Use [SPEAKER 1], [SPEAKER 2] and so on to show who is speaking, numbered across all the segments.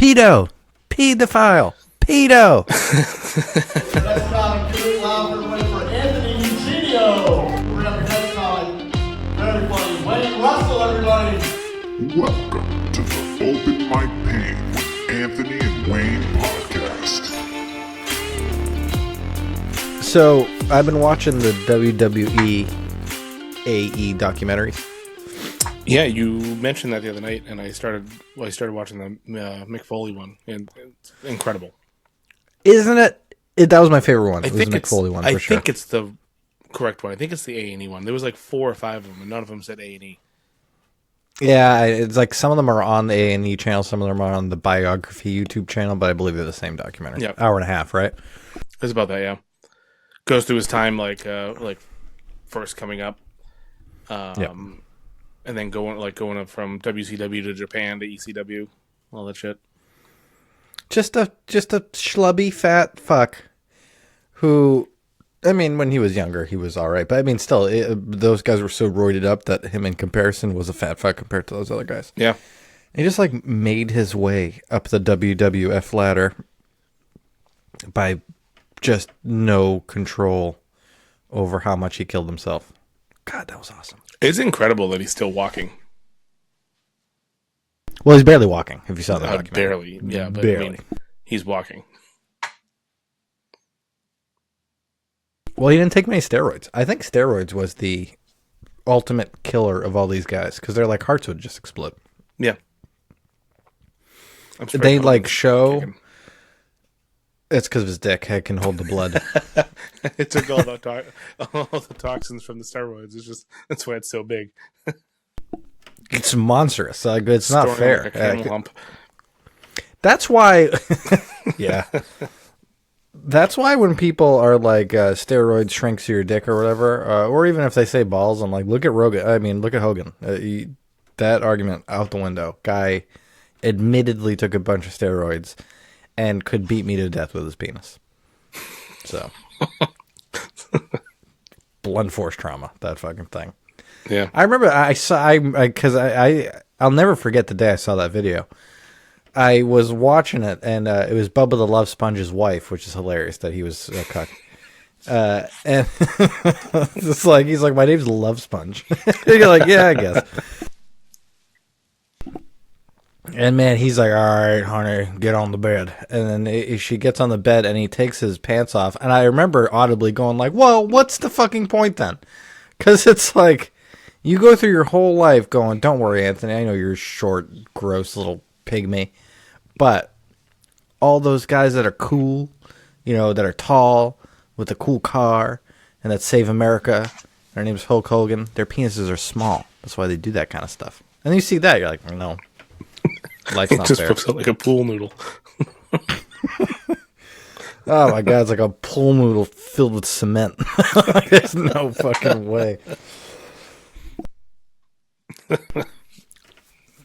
[SPEAKER 1] Pedo. Pedophile. Pedo.
[SPEAKER 2] Next comic, give it loud for everybody for Anthony Eugenio. We're up next comic. Very funny. Wayne Russell, everybody.
[SPEAKER 3] Welcome to the Open My Pain with Anthony and Wayne podcast.
[SPEAKER 1] So, I've been watching the WWE AE documentaries.
[SPEAKER 4] Yeah, you mentioned that the other night, and I started watching the Mick Foley one, and it's incredible.
[SPEAKER 1] Isn't it? That was my favorite one.
[SPEAKER 4] I
[SPEAKER 1] It was the Mick Foley one, for sure.
[SPEAKER 4] I think it's the correct one. I think it's the A&E one. There was like 4 or 5 of them, and none of them said A&E.
[SPEAKER 1] Yeah, it's like some of them are on the A&E channel, some of them are on the Biography YouTube channel, but I believe they're the same documentary.
[SPEAKER 4] Yep.
[SPEAKER 1] Hour and a half, right?
[SPEAKER 4] It's about that, yeah. Goes through his time, like first coming up,
[SPEAKER 1] Yep.
[SPEAKER 4] and then going up from WCW to Japan to ECW, all that shit.
[SPEAKER 1] Just a schlubby fat fuck who, I mean, when he was younger, he was all right. But I mean, still, those guys were so roided up that him in comparison was a fat fuck compared to those other guys.
[SPEAKER 4] Yeah.
[SPEAKER 1] He just like made his way up the WWF ladder by just no control over how much he killed himself. God, that was awesome.
[SPEAKER 4] It's incredible that he's still walking.
[SPEAKER 1] Well, he's barely walking, if you saw that documentary.
[SPEAKER 4] Barely, yeah, but
[SPEAKER 1] Barely.
[SPEAKER 4] I mean, he's walking.
[SPEAKER 1] Well, he didn't take many steroids. I think steroids was the ultimate killer of all these guys because their like hearts would just explode.
[SPEAKER 4] Yeah. I'm
[SPEAKER 1] They
[SPEAKER 4] surprised
[SPEAKER 1] like
[SPEAKER 4] Hogan's
[SPEAKER 1] show.
[SPEAKER 4] kicking.
[SPEAKER 1] It's because of his dick. It can hold the blood.
[SPEAKER 4] It took all the toxins from the steroids. That's why it's so big.
[SPEAKER 1] It's monstrous. Like, it's not
[SPEAKER 4] Storing
[SPEAKER 1] fair.
[SPEAKER 4] like a camel hump.
[SPEAKER 1] That's why. Yeah. That's why when people are like steroids shrinks your dick or whatever, or even if they say balls, I'm like, look at Rogan. I mean, look at Hogan. That argument out the window. Guy admittedly took a bunch of steroids and could beat me to death with his penis. So, blunt force trauma. That fucking thing.
[SPEAKER 4] Yeah.
[SPEAKER 1] I remember I'll never forget the day I saw that video. I was watching it, and it was Bubba the Love Sponge's wife, which is hilarious that he was a cuck. And it's like, he's like, my name's Love Sponge. You're like, yeah, I guess. And man, he's like, all right, honey, get on the bed. And then she gets on the bed, and he takes his pants off. And I remember audibly going like, well, what's the fucking point then? Because it's like, you go through your whole life going, don't worry, Anthony, I know you're short, gross little pygmy. But all those guys that are cool, you know, that are tall, with a cool car, and that save America, their name's Hulk Hogan, their penises are small. That's why they do that kind of stuff. And you see that, you're like, no, life's
[SPEAKER 4] It
[SPEAKER 1] not
[SPEAKER 4] just
[SPEAKER 1] fair.
[SPEAKER 4] pops out like a pool noodle.
[SPEAKER 1] Oh my god, it's like a pool noodle filled with cement. There's no fucking way.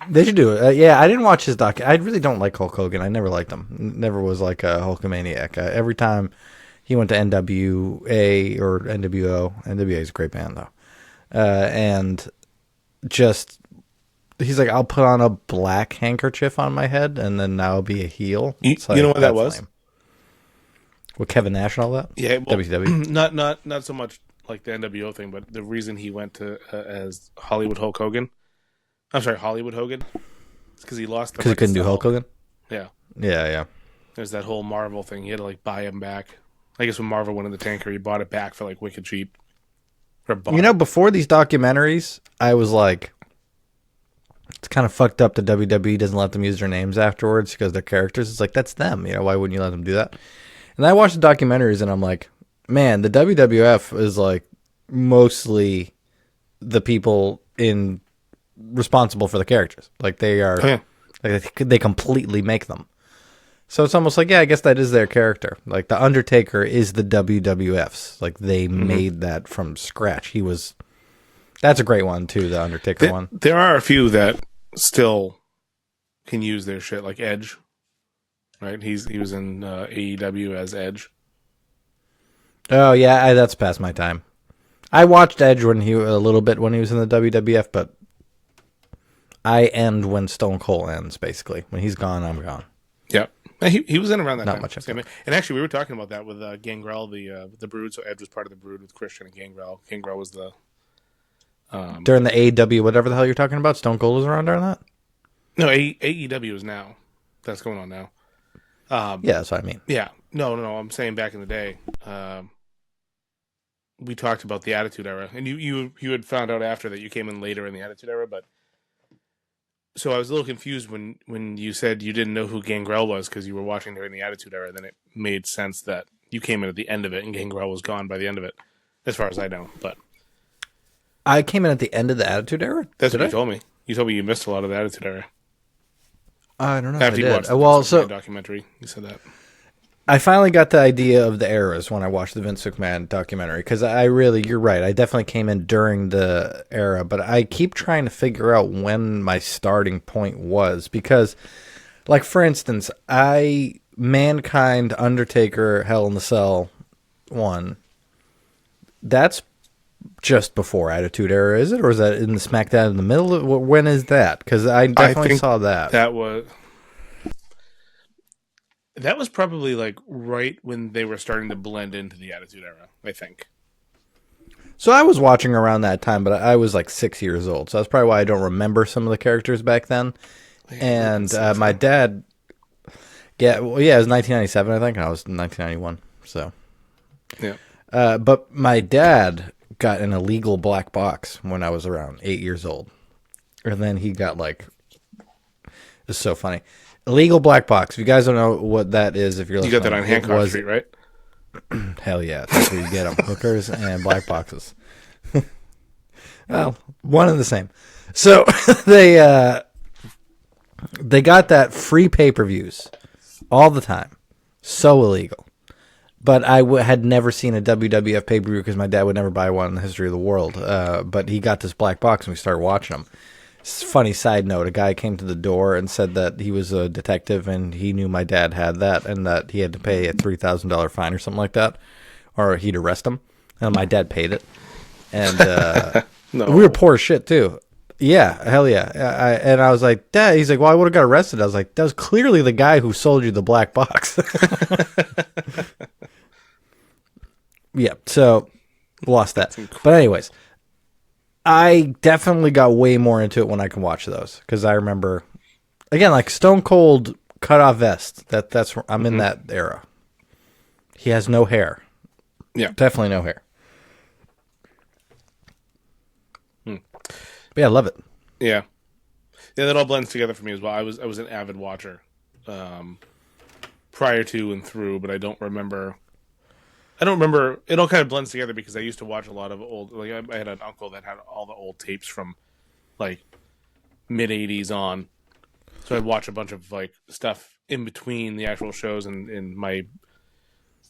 [SPEAKER 1] They should do it. Yeah, I didn't watch his doc. I really don't like Hulk Hogan. I never liked him. Never was like a Hulkamaniac. Every time he went to NWA or NWO, NWA is a great band though, and just he's like, I'll put on a black handkerchief on my head and then I'll be a heel.
[SPEAKER 4] You
[SPEAKER 1] It's like,
[SPEAKER 4] know what that
[SPEAKER 1] that's
[SPEAKER 4] was?
[SPEAKER 1] lame. With Kevin Nash and all that?
[SPEAKER 4] Yeah, well,
[SPEAKER 1] WCW.
[SPEAKER 4] not so much like the NWO thing, but the reason he went to as Hollywood Hulk Hogan. I'm sorry, Hollywood Hogan. It's because he lost.
[SPEAKER 1] Because he couldn't do Hulk Hogan?
[SPEAKER 4] Yeah,
[SPEAKER 1] Yeah.
[SPEAKER 4] there's that whole Marvel thing. He had to like buy him back. I guess when Marvel went in the tanker, he bought it back for like wicked cheap.
[SPEAKER 1] You know, before these documentaries, I was like, it's kind of fucked up that WWE doesn't let them use their names afterwards because they're characters. It's like, that's them. You know, why wouldn't you let them do that? And I watched the documentaries and I'm like, man, the WWF is like mostly the people responsible for the characters. Like they are, like they completely make them. So it's almost like, yeah, I guess that is their character. Like the Undertaker is the WWF's. Like they made that from scratch. That's a great one too, the Undertaker one.
[SPEAKER 4] There are a few that still can use their shit, like Edge. Right? He was in AEW as Edge.
[SPEAKER 1] Oh yeah, that's past my time. I watched Edge a little bit when he was in the WWF, but I end when Stone Cold ends. Basically, when he's gone, I'm gone.
[SPEAKER 4] Yeah. He was in around that
[SPEAKER 1] Not
[SPEAKER 4] time.
[SPEAKER 1] much
[SPEAKER 4] Same. And actually, we were talking about that with Gangrel, the Brood. So Edge was part of the Brood with Christian and Gangrel. Gangrel was the
[SPEAKER 1] During the AEW, whatever the hell you're talking about, Stone Cold was around during that?
[SPEAKER 4] no AEW is now. That's going on now.
[SPEAKER 1] Yeah, that's what I mean.
[SPEAKER 4] Yeah. No. I'm saying back in the day, we talked about the Attitude Era, and you had found out after that you came in later in the Attitude Era, but so I was a little confused when you said you didn't know who Gangrel was because you were watching during the Attitude Era. Then it made sense that you came in at the end of it, and Gangrel was gone by the end of it, as far as I know. But
[SPEAKER 1] I came in at the end of the Attitude Era?
[SPEAKER 4] that's what you told me. You told me you missed a lot of the Attitude Era.
[SPEAKER 1] I don't know
[SPEAKER 4] After
[SPEAKER 1] if
[SPEAKER 4] you
[SPEAKER 1] I
[SPEAKER 4] watched
[SPEAKER 1] did.
[SPEAKER 4] the
[SPEAKER 1] Well,
[SPEAKER 4] Vince
[SPEAKER 1] so
[SPEAKER 4] McMahon documentary, you said that.
[SPEAKER 1] I finally got the idea of the eras when I watched the Vince McMahon documentary because you're right. I definitely came in during the era, but I keep trying to figure out when my starting point was because, like, for instance, Mankind, Undertaker, Hell in the Cell 1, that's just before Attitude Era, is it? Or is that in the SmackDown in the middle? When is that? Because I definitely saw that.
[SPEAKER 4] That was probably like right when they were starting to blend into the Attitude Era, I think.
[SPEAKER 1] So I was watching around that time, but I was like 6 years old. So that's probably why I don't remember some of the characters back then. And my dad, it was 1997, I think. And I was 1991. So,
[SPEAKER 4] yeah.
[SPEAKER 1] But my dad got an illegal black box when I was around 8 years old. And then he got it's so funny. Illegal black box. If you guys don't know what that is, if you're
[SPEAKER 4] you got that on Hancock Street, right?
[SPEAKER 1] Hell yeah, that's where you get them. Hookers and black boxes. Well, one and the same. So they got that free pay-per-views all the time. So illegal. But I had never seen a WWF pay-per-view because my dad would never buy one in the history of the world. But he got this black box and we started watching them. Funny side note, a guy came to the door and said that he was a detective and he knew my dad had that and that he had to pay a $3,000 fine or something like that, or he'd arrest him. And my dad paid it. And
[SPEAKER 4] No.
[SPEAKER 1] we were poor as shit too. Yeah, hell yeah. And I was like, Dad, he's like, well, I would have got arrested. I was like, that was clearly the guy who sold you the black box. Yeah, so lost that. But anyways, I definitely got way more into it when I can watch those because I remember, again, like Stone Cold cut off vest. That's I'm in that era. He has no hair.
[SPEAKER 4] Yeah,
[SPEAKER 1] definitely no hair. But yeah, I love it.
[SPEAKER 4] Yeah, that all blends together for me as well. I was an avid watcher prior to and through, but I don't remember. It all kind of blends together because I used to watch a lot of old. Like I had an uncle that had all the old tapes from like mid '80s on, so I'd watch a bunch of like stuff in between the actual shows, and my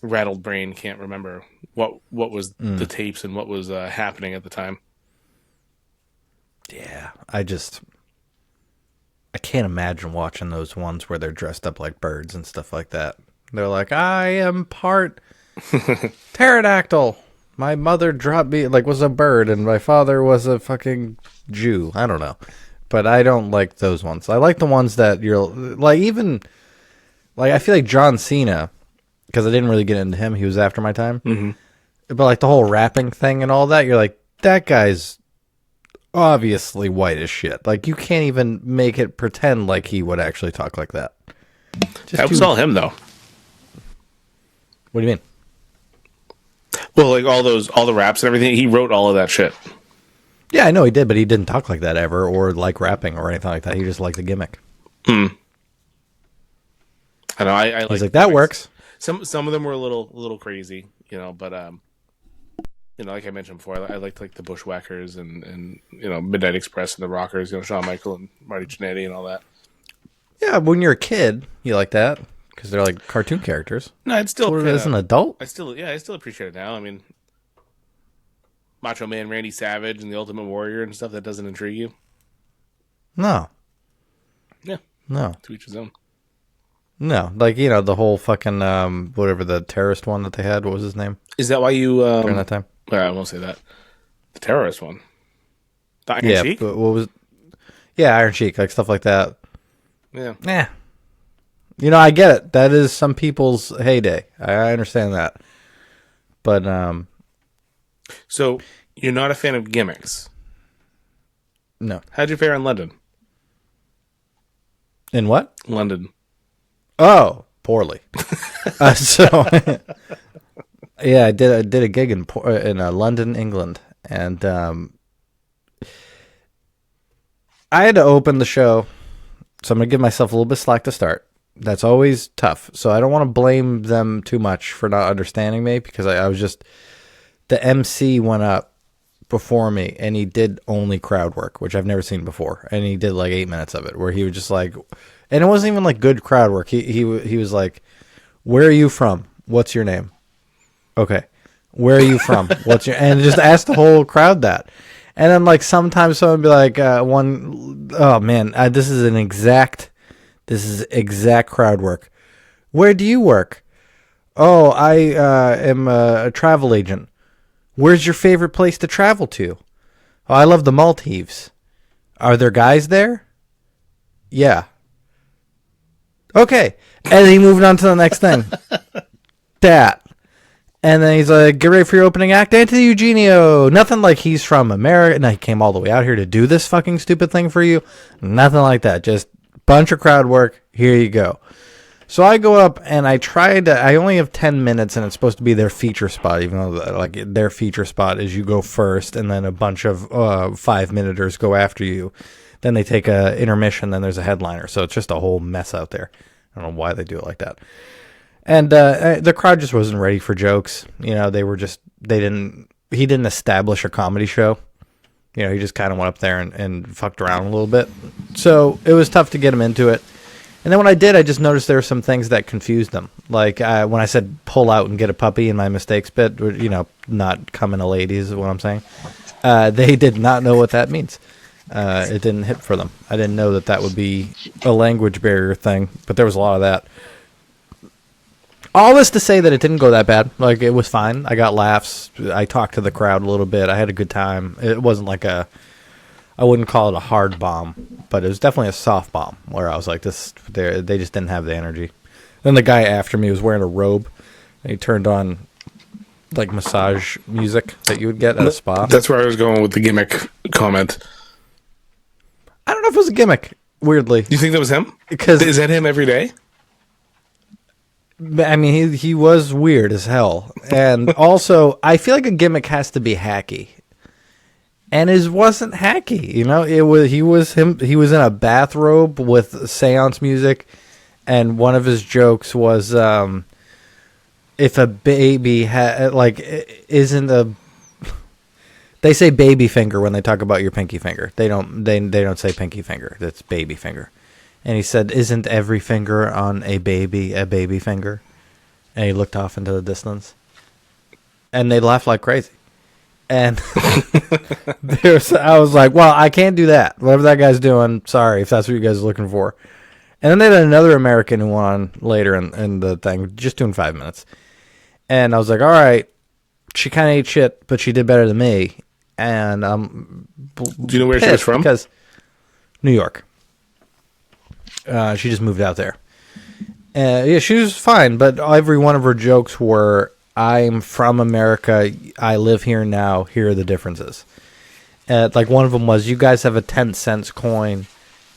[SPEAKER 4] rattled brain can't remember what was the tapes and what was happening at the time.
[SPEAKER 1] Yeah, I can't imagine watching those ones where they're dressed up like birds and stuff like that. They're like, I am part pterodactyl. My mother dropped me was a bird, and my father was a fucking Jew. I don't know, but I don't like those ones. I like the ones that you're like, even like I feel like John Cena, because I didn't really get into him. He was after my time. Mm-hmm. But like the whole rapping thing and all that, you're like, that guy's obviously white as shit. Like you can't even make it pretend like he would actually talk like that.
[SPEAKER 4] That was all him, though.
[SPEAKER 1] What do you mean?
[SPEAKER 4] Well, like all the raps and everything, he wrote all of that shit.
[SPEAKER 1] Yeah, I know he did, but he didn't talk like that ever, or like rapping or anything like that. He just liked the gimmick.
[SPEAKER 4] I know. I
[SPEAKER 1] He's like that works.
[SPEAKER 4] Some of them were a little crazy, but like I mentioned before, I liked like the Bushwhackers and Midnight Express and the Rockers, Shawn Michael and Marty Jannetty and all that.
[SPEAKER 1] Yeah, when you're a kid, you like that because they're like cartoon characters.
[SPEAKER 4] No, it's still
[SPEAKER 1] as an adult.
[SPEAKER 4] I still appreciate it now. I mean, Macho Man Randy Savage and the Ultimate Warrior and stuff, that doesn't intrigue you?
[SPEAKER 1] No.
[SPEAKER 4] Yeah.
[SPEAKER 1] No.
[SPEAKER 4] To each his own.
[SPEAKER 1] No, like the whole fucking whatever the terrorist one that they had. What was his name?
[SPEAKER 4] Is that why you
[SPEAKER 1] during that time?
[SPEAKER 4] I won't say that. The terrorist one. The Iron Sheik?
[SPEAKER 1] But what was? Yeah, Iron Sheik, like stuff like that.
[SPEAKER 4] Yeah.
[SPEAKER 1] Yeah. You know, I get it. That is some people's heyday. I understand that. But
[SPEAKER 4] So you're not a fan of gimmicks.
[SPEAKER 1] no.
[SPEAKER 4] How'd you fare in London?
[SPEAKER 1] In what?
[SPEAKER 4] London.
[SPEAKER 1] Oh, poorly. So yeah, I did a gig in London, England, and I had to open the show, so I'm gonna give myself a little bit slack to start. That's always tough, so I don't want to blame them too much for not understanding me, because I was just, the MC went up before me and he did only crowd work, which I've never seen before, and he did like 8 minutes of it, where he was just like, and it wasn't even like good crowd work. He was like, "Where are you from? What's your name?" Okay. "Where are you from? What's your," and just ask the whole crowd that. And then like sometimes someone would be like, "Oh man, this is exact crowd work. Where do you work?" "Oh, I am a travel agent." "Where's your favorite place to travel to?" "Oh, I love the Maldives." "Are there guys there?" "Yeah." "Okay." And he moved on to the next thing. That. And then he's like, "Get ready for your opening act, Anthony Eugenio." Nothing like he's from America. No, he came all the way out here to do this fucking stupid thing for you. Nothing like that. Just bunch of crowd work. Here you go. So I go up and I only have 10 minutes, and it's supposed to be their feature spot, even though like their feature spot is you go first and then a bunch of 5-minuters go after you. Then they take a intermission, then there's a headliner. So it's just a whole mess out there. I don't know why they do it like that. And the crowd just wasn't ready for jokes. You know, he didn't establish a comedy show. You know, he just kind of went up there and fucked around a little bit. So it was tough to get him into it. And then when I did, I just noticed there were some things that confused them. Like when I said pull out and get a puppy in my mistakes bit, you know, not come in a ladies is what I'm saying. They did not know what that means. It didn't hit for them. I didn't know that would be a language barrier thing, but there was a lot of that. All this to say that it didn't go that bad. Like, it was fine. I got laughs. I talked to the crowd a little bit. I had a good time. It wasn't like I wouldn't call it a hard bomb, but it was definitely a soft bomb, where I was like, they just didn't have the energy. Then the guy after me was wearing a robe, and he turned on like massage music that you would get at a spa.
[SPEAKER 4] That's where I was going with the gimmick comment.
[SPEAKER 1] I don't know if it was a gimmick, weirdly.
[SPEAKER 4] Do you think that was him?
[SPEAKER 1] Because
[SPEAKER 4] is that him every day?
[SPEAKER 1] I mean, he was weird as hell. And also, I feel like a gimmick has to be hacky. And his wasn't hacky, you know. He was in a bathrobe with seance music, and one of his jokes was if a baby isn't a, they say baby finger when they talk about your pinky finger. They don't say pinky finger. That's baby finger. And he said, "Isn't every finger on a baby finger?" And he looked off into the distance. And they laughed like crazy. And I was like, well, I can't do that. Whatever that guy's doing, sorry if that's what you guys are looking for. And then they had another American who went on later in the thing, just doing 5 minutes. And I was like, all right, she kind of ate shit, but she did better than me. And
[SPEAKER 4] Do you know where she was from?
[SPEAKER 1] Because New York. She just moved out there. Yeah, she was fine, but every one of her jokes were, "I'm from America. I live here now. Here are the differences." Like one of them was, "You guys have a 10-cent coin.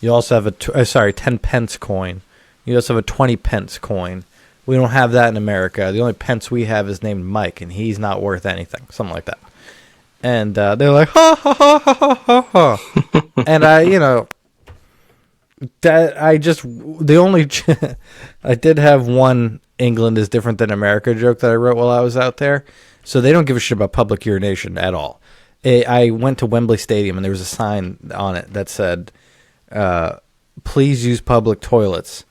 [SPEAKER 1] You also have a 10-pence coin. You also have a 20-pence coin. We don't have that in America. The only pence we have is named Mike, and he's not worth anything." Something like that. And they're like, ha ha ha ha ha ha ha. And I did have one England is different than America joke that I wrote while I was out there. So they don't give a shit about public urination at all. I went to Wembley Stadium and there was a sign on it that said, "Please use public toilets.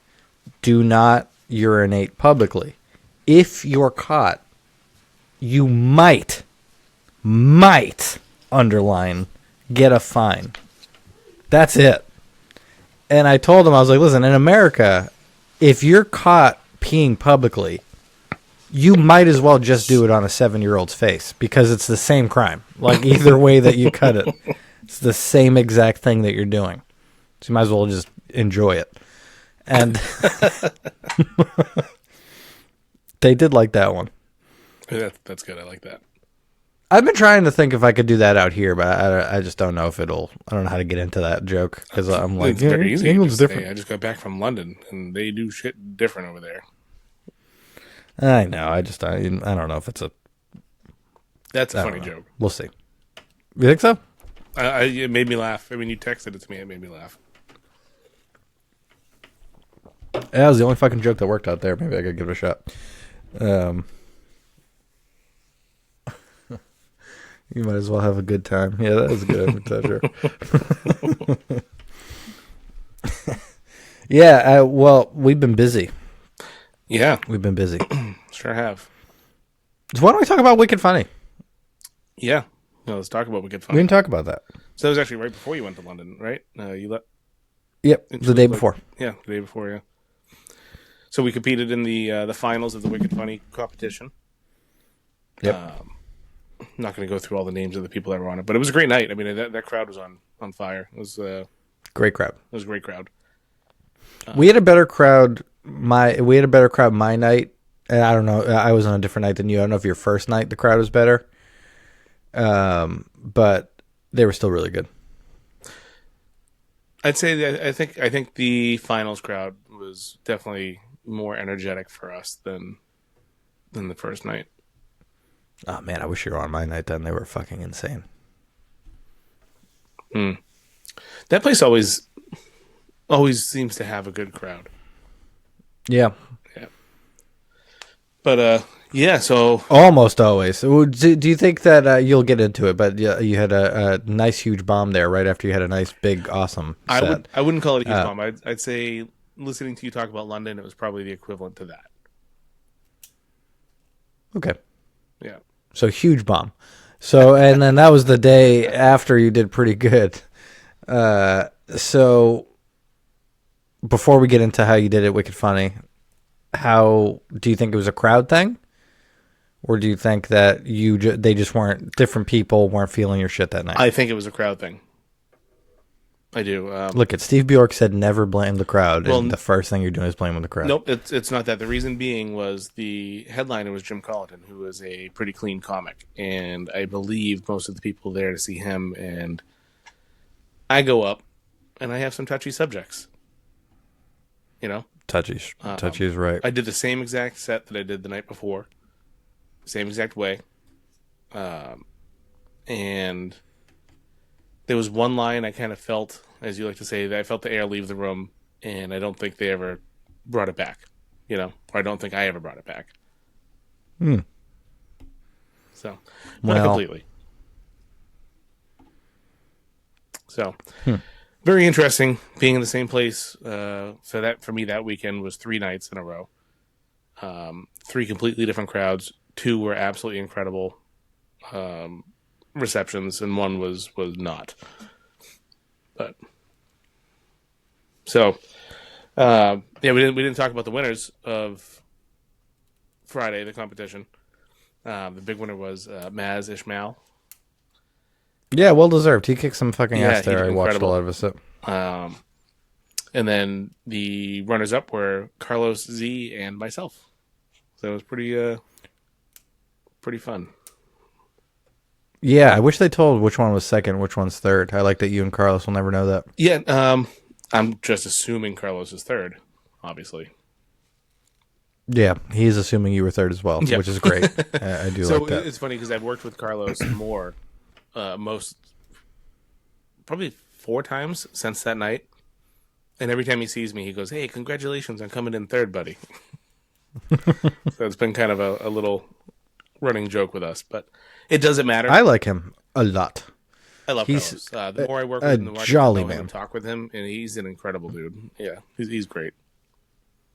[SPEAKER 1] Do not urinate publicly. If you're caught, you might underline, get a fine." That's it. And I told him, I was like, listen, in America, if you're caught peeing publicly, you might as well just do it on a 7-year-old's face, because it's the same crime. Like, either way that you cut it, it's the same exact thing that you're doing. So you might as well just enjoy it. And they did like that one.
[SPEAKER 4] That's good. I like that.
[SPEAKER 1] I've been trying to think if I could do that out here, but I just don't know if it'll. I don't know how to get into that joke because I'm like,
[SPEAKER 4] It's very easy.
[SPEAKER 1] England's
[SPEAKER 4] Just
[SPEAKER 1] different.
[SPEAKER 4] say, I just got back from London, and they do shit different over there.
[SPEAKER 1] I know. I don't know if it's a.
[SPEAKER 4] That's a
[SPEAKER 1] I
[SPEAKER 4] funny
[SPEAKER 1] don't know.
[SPEAKER 4] joke.
[SPEAKER 1] We'll see. You think so?
[SPEAKER 4] It made me laugh. I mean, you texted it to me. It made me laugh.
[SPEAKER 1] Yeah, that was the only fucking joke that worked out there. Maybe I could give it a shot. You might as well have a good time. Yeah, that was good. That joke. Yeah, well, we've been busy.
[SPEAKER 4] Yeah,
[SPEAKER 1] We've been busy.
[SPEAKER 4] sure have.
[SPEAKER 1] So why don't we talk about Wicked Funny?
[SPEAKER 4] Yeah. No, let's talk about Wicked
[SPEAKER 1] We
[SPEAKER 4] Funny.
[SPEAKER 1] didn't talk about that.
[SPEAKER 4] So that was actually right before you went to London, right? You let.
[SPEAKER 1] Yep,
[SPEAKER 4] It
[SPEAKER 1] the day
[SPEAKER 4] was
[SPEAKER 1] before.
[SPEAKER 4] Yeah, the day before. Yeah. So we competed in the finals of the Wicked Funny competition.
[SPEAKER 1] Yep.
[SPEAKER 4] I'm not going to go through all the names of the people that were on it, but it was a great night. I mean, that crowd was on fire. It was a
[SPEAKER 1] Great crowd.
[SPEAKER 4] great crowd.
[SPEAKER 1] We had a better crowd. My night. And I don't know. I was on a different night than you. I don't know if your first night the crowd was better. But they were still really good.
[SPEAKER 4] I'd say that I think the finals crowd was definitely more energetic for us than the first night.
[SPEAKER 1] Oh man, I wish you were on my night then. They were fucking insane.
[SPEAKER 4] That place always seems to have a good crowd.
[SPEAKER 1] Yeah.
[SPEAKER 4] But yeah, so
[SPEAKER 1] Almost always. Do you think that you'll get into it? But yeah, you had a nice huge bomb there right after you had a nice big awesome set.
[SPEAKER 4] I wouldn't call it a huge bomb. I'd say listening to you talk about London, it was probably the equivalent to that.
[SPEAKER 1] Okay.
[SPEAKER 4] Yeah.
[SPEAKER 1] So huge bomb. So and then that was the day after you did pretty good. So before we get into how you did it, Wicked Funny, how do you think it was a crowd thing, or do you think that they just weren't different people weren't feeling your shit that night?
[SPEAKER 4] I think it was a crowd thing. I do.
[SPEAKER 1] Look at Steve Bjork said never blame the crowd,
[SPEAKER 4] Well,
[SPEAKER 1] and the first thing you're doing is blaming the crowd.
[SPEAKER 4] Nope, it's not that. The reason being was the headliner was Jim Colleton, who is a pretty clean comic, and I believe most of the people there to see him. And I go up, and I have some touchy subjects. You know,
[SPEAKER 1] Touchy is right.
[SPEAKER 4] I did the same exact set that I did the night before, same exact way, and there was one line I kind of felt, as you like to say, that I felt the air leave the room, and I don't think they ever brought it back. You know, or I don't think I ever brought it back. So, not completely. So, very interesting being in the same place. So that for me that weekend was 3 nights in a row. 3 completely different crowds. 2 were absolutely incredible receptions, and 1 was not. But so yeah, we didn't talk about the winners of Friday, the competition. The big winner was Maz Ishmael.
[SPEAKER 1] Yeah, well deserved. He kicked some fucking
[SPEAKER 4] Yeah,
[SPEAKER 1] ass
[SPEAKER 4] he
[SPEAKER 1] there.
[SPEAKER 4] did
[SPEAKER 1] I watched
[SPEAKER 4] incredible.
[SPEAKER 1] a lot of his set.
[SPEAKER 4] And then the runners-up were Carlos Z and myself. So it was pretty fun.
[SPEAKER 1] Yeah, I wish they told which one was second, which one's third. I like that you and Carlos will never know that.
[SPEAKER 4] Yeah, I'm just assuming Carlos is third, obviously.
[SPEAKER 1] Yeah, he's assuming you were third as well,
[SPEAKER 4] Yep.
[SPEAKER 1] which is great. I do
[SPEAKER 4] So
[SPEAKER 1] like that.
[SPEAKER 4] it's funny because I've worked with Carlos more, probably 4 times since that night. And every time he sees me, he goes, "Hey, congratulations on coming in third, buddy." So it's been kind of a little running joke with us, but it doesn't matter.
[SPEAKER 1] I like him a lot.
[SPEAKER 4] I love
[SPEAKER 1] He's
[SPEAKER 4] Carlos. The more I work
[SPEAKER 1] a
[SPEAKER 4] with him, the more I
[SPEAKER 1] jolly
[SPEAKER 4] get to know him
[SPEAKER 1] man.
[SPEAKER 4] and talk with him, and he's an incredible dude. Yeah, he's great.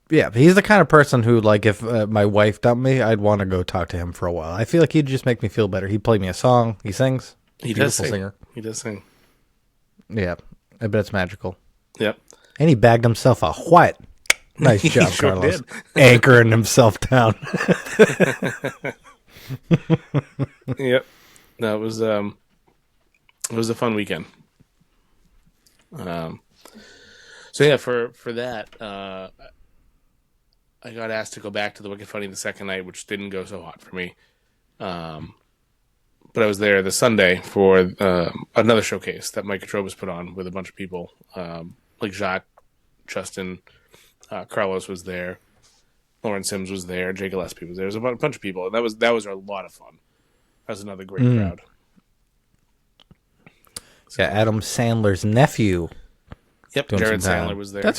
[SPEAKER 1] Yeah, he's the kind of person who, like, if my wife dumped me, I'd want to go talk to him for a while. I feel like he'd just make me feel better. He'd play me a song. He sings.
[SPEAKER 4] He does
[SPEAKER 1] Beautiful
[SPEAKER 4] sing.
[SPEAKER 1] singer.
[SPEAKER 4] He does sing.
[SPEAKER 1] Yeah, I bet it's magical.
[SPEAKER 4] Yep.
[SPEAKER 1] And he bagged himself a what? Nice job,
[SPEAKER 4] sure
[SPEAKER 1] Carlos.
[SPEAKER 4] did.
[SPEAKER 1] Anchoring himself down.
[SPEAKER 4] Yep. No, it was a fun weekend. So yeah, for that, I got asked to go back to the Wicked Funny the second night, which didn't go so hot for me. But I was there the Sunday for another showcase that Mike Katrobas put on with a bunch of people, like Jacques, Justin, Carlos was there, Lauren Sims was there, Jay Gillespie was there. There was a bunch of people, and that was a lot of fun. That was another great crowd.
[SPEAKER 1] Yeah, Adam Sandler's nephew.
[SPEAKER 4] Yep,
[SPEAKER 1] doing
[SPEAKER 4] Jared
[SPEAKER 1] some time.
[SPEAKER 4] Sandler was there.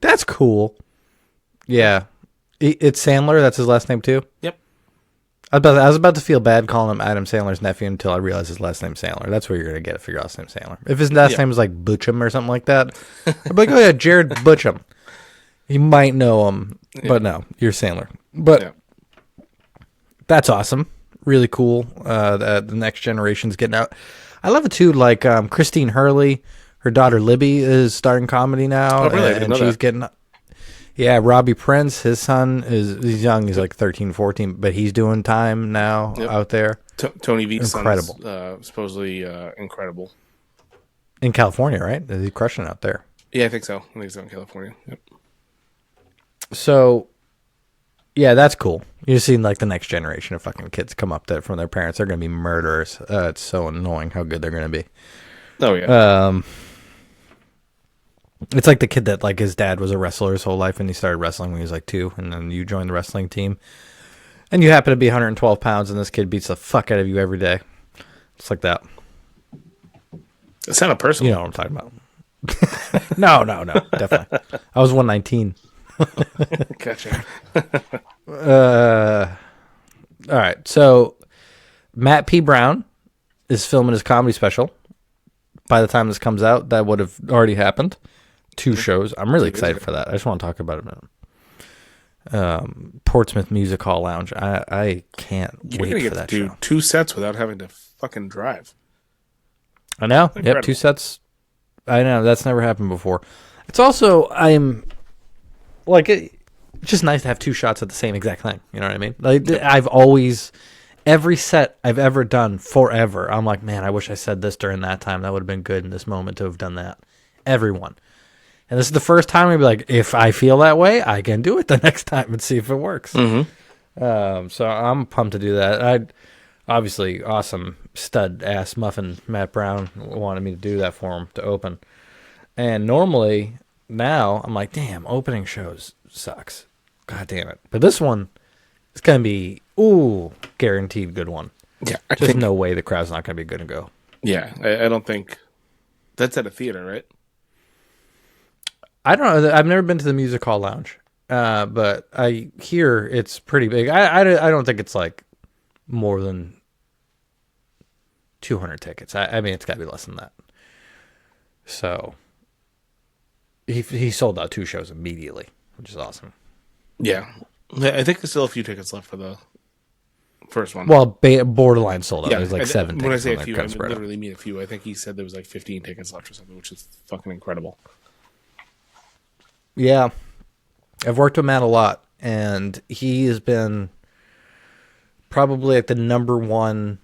[SPEAKER 1] That's cool. Yeah, it's Sandler. That's his last name too.
[SPEAKER 4] Yep.
[SPEAKER 1] I was about to feel bad calling him Adam Sandler's nephew until I realized his last name's Sandler. That's where you're gonna get it for your last name, Sandler. If his last name was like Butchum or something like that, I'd be like, oh yeah, Jared Butchum. You might know him, but no, you're Sandler. But that's awesome. Really cool. That the next generation's getting out. I love it too. Like Christine Hurley, her daughter Libby is starting comedy now,
[SPEAKER 4] Oh, really? I didn't know
[SPEAKER 1] and she's
[SPEAKER 4] that.
[SPEAKER 1] getting. Yeah, Robbie Prince, his son he's young. He's like 13, 14, but he's doing time now out there
[SPEAKER 4] Tony Veets
[SPEAKER 1] Incredible.
[SPEAKER 4] supposedly incredible.
[SPEAKER 1] in California, right? He's crushing out there.
[SPEAKER 4] Yeah, I think so. I think it's out in California. Yep.
[SPEAKER 1] So, yeah, that's cool. You're seeing like the next generation of fucking kids come up from their parents. They're gonna be murderers. It's so annoying how good they're gonna be.
[SPEAKER 4] Oh yeah.
[SPEAKER 1] It's like the kid that like his dad was a wrestler his whole life and he started wrestling when he was like 2, and then you joined the wrestling team and you happen to be 112 pounds and this kid beats the fuck out of you every day. It's like that.
[SPEAKER 4] It sounded personal.
[SPEAKER 1] You know what I'm talking about. No, definitely. I was 119.
[SPEAKER 4] Gotcha.
[SPEAKER 1] All right, so Matt P. Brown is filming his comedy special. By the time this comes out, that would have already happened. 2 shows. I'm really excited for that. I just want to talk about it a minute. Portsmouth Music Hall Lounge. I can't
[SPEAKER 4] You're
[SPEAKER 1] wait
[SPEAKER 4] gonna
[SPEAKER 1] for
[SPEAKER 4] get
[SPEAKER 1] that
[SPEAKER 4] to do
[SPEAKER 1] show.
[SPEAKER 4] 2 sets without having to fucking drive.
[SPEAKER 1] I know. Yep,
[SPEAKER 4] Incredible.
[SPEAKER 1] 2 sets. I know. That's never happened before. It's also, I'm like, it's just nice to have 2 shots at the same exact thing. You know what I mean? Like, I've always, every set I've ever done forever, I'm like, man, I wish I said this during that time. That would have been good in this moment to have done that. Everyone. And this is the first time I'd be like, if I feel that way, I can do it the next time and see if it works. So I'm pumped to do that. Obviously, awesome stud ass muffin Matt Brown wanted me to do that for him to open. And normally, now, I'm like, damn, opening shows sucks. God damn it. But this one, it's going to be, guaranteed good one.
[SPEAKER 4] Yeah,
[SPEAKER 1] There's no way the crowd's not going to be good and go.
[SPEAKER 4] Yeah, I don't think that's at a theater, right?
[SPEAKER 1] I don't know. I've never been to the Music Hall Lounge, but I hear it's pretty big. I don't think it's like more than 200 tickets. I mean, it's got to be less than that. So he sold out 2 shows immediately, which is awesome.
[SPEAKER 4] Yeah, I think there's still a few tickets left for the first one.
[SPEAKER 1] Well, borderline sold out.
[SPEAKER 4] yeah,
[SPEAKER 1] There's like 7
[SPEAKER 4] when I
[SPEAKER 1] tickets.
[SPEAKER 4] say
[SPEAKER 1] on
[SPEAKER 4] a
[SPEAKER 1] there,
[SPEAKER 4] few,
[SPEAKER 1] kind
[SPEAKER 4] I
[SPEAKER 1] of spread out.
[SPEAKER 4] literally mean a few. I think he said there was like 15 tickets left or something, which is fucking incredible.
[SPEAKER 1] Yeah. I've worked with Matt a lot, and he has been probably like the number one,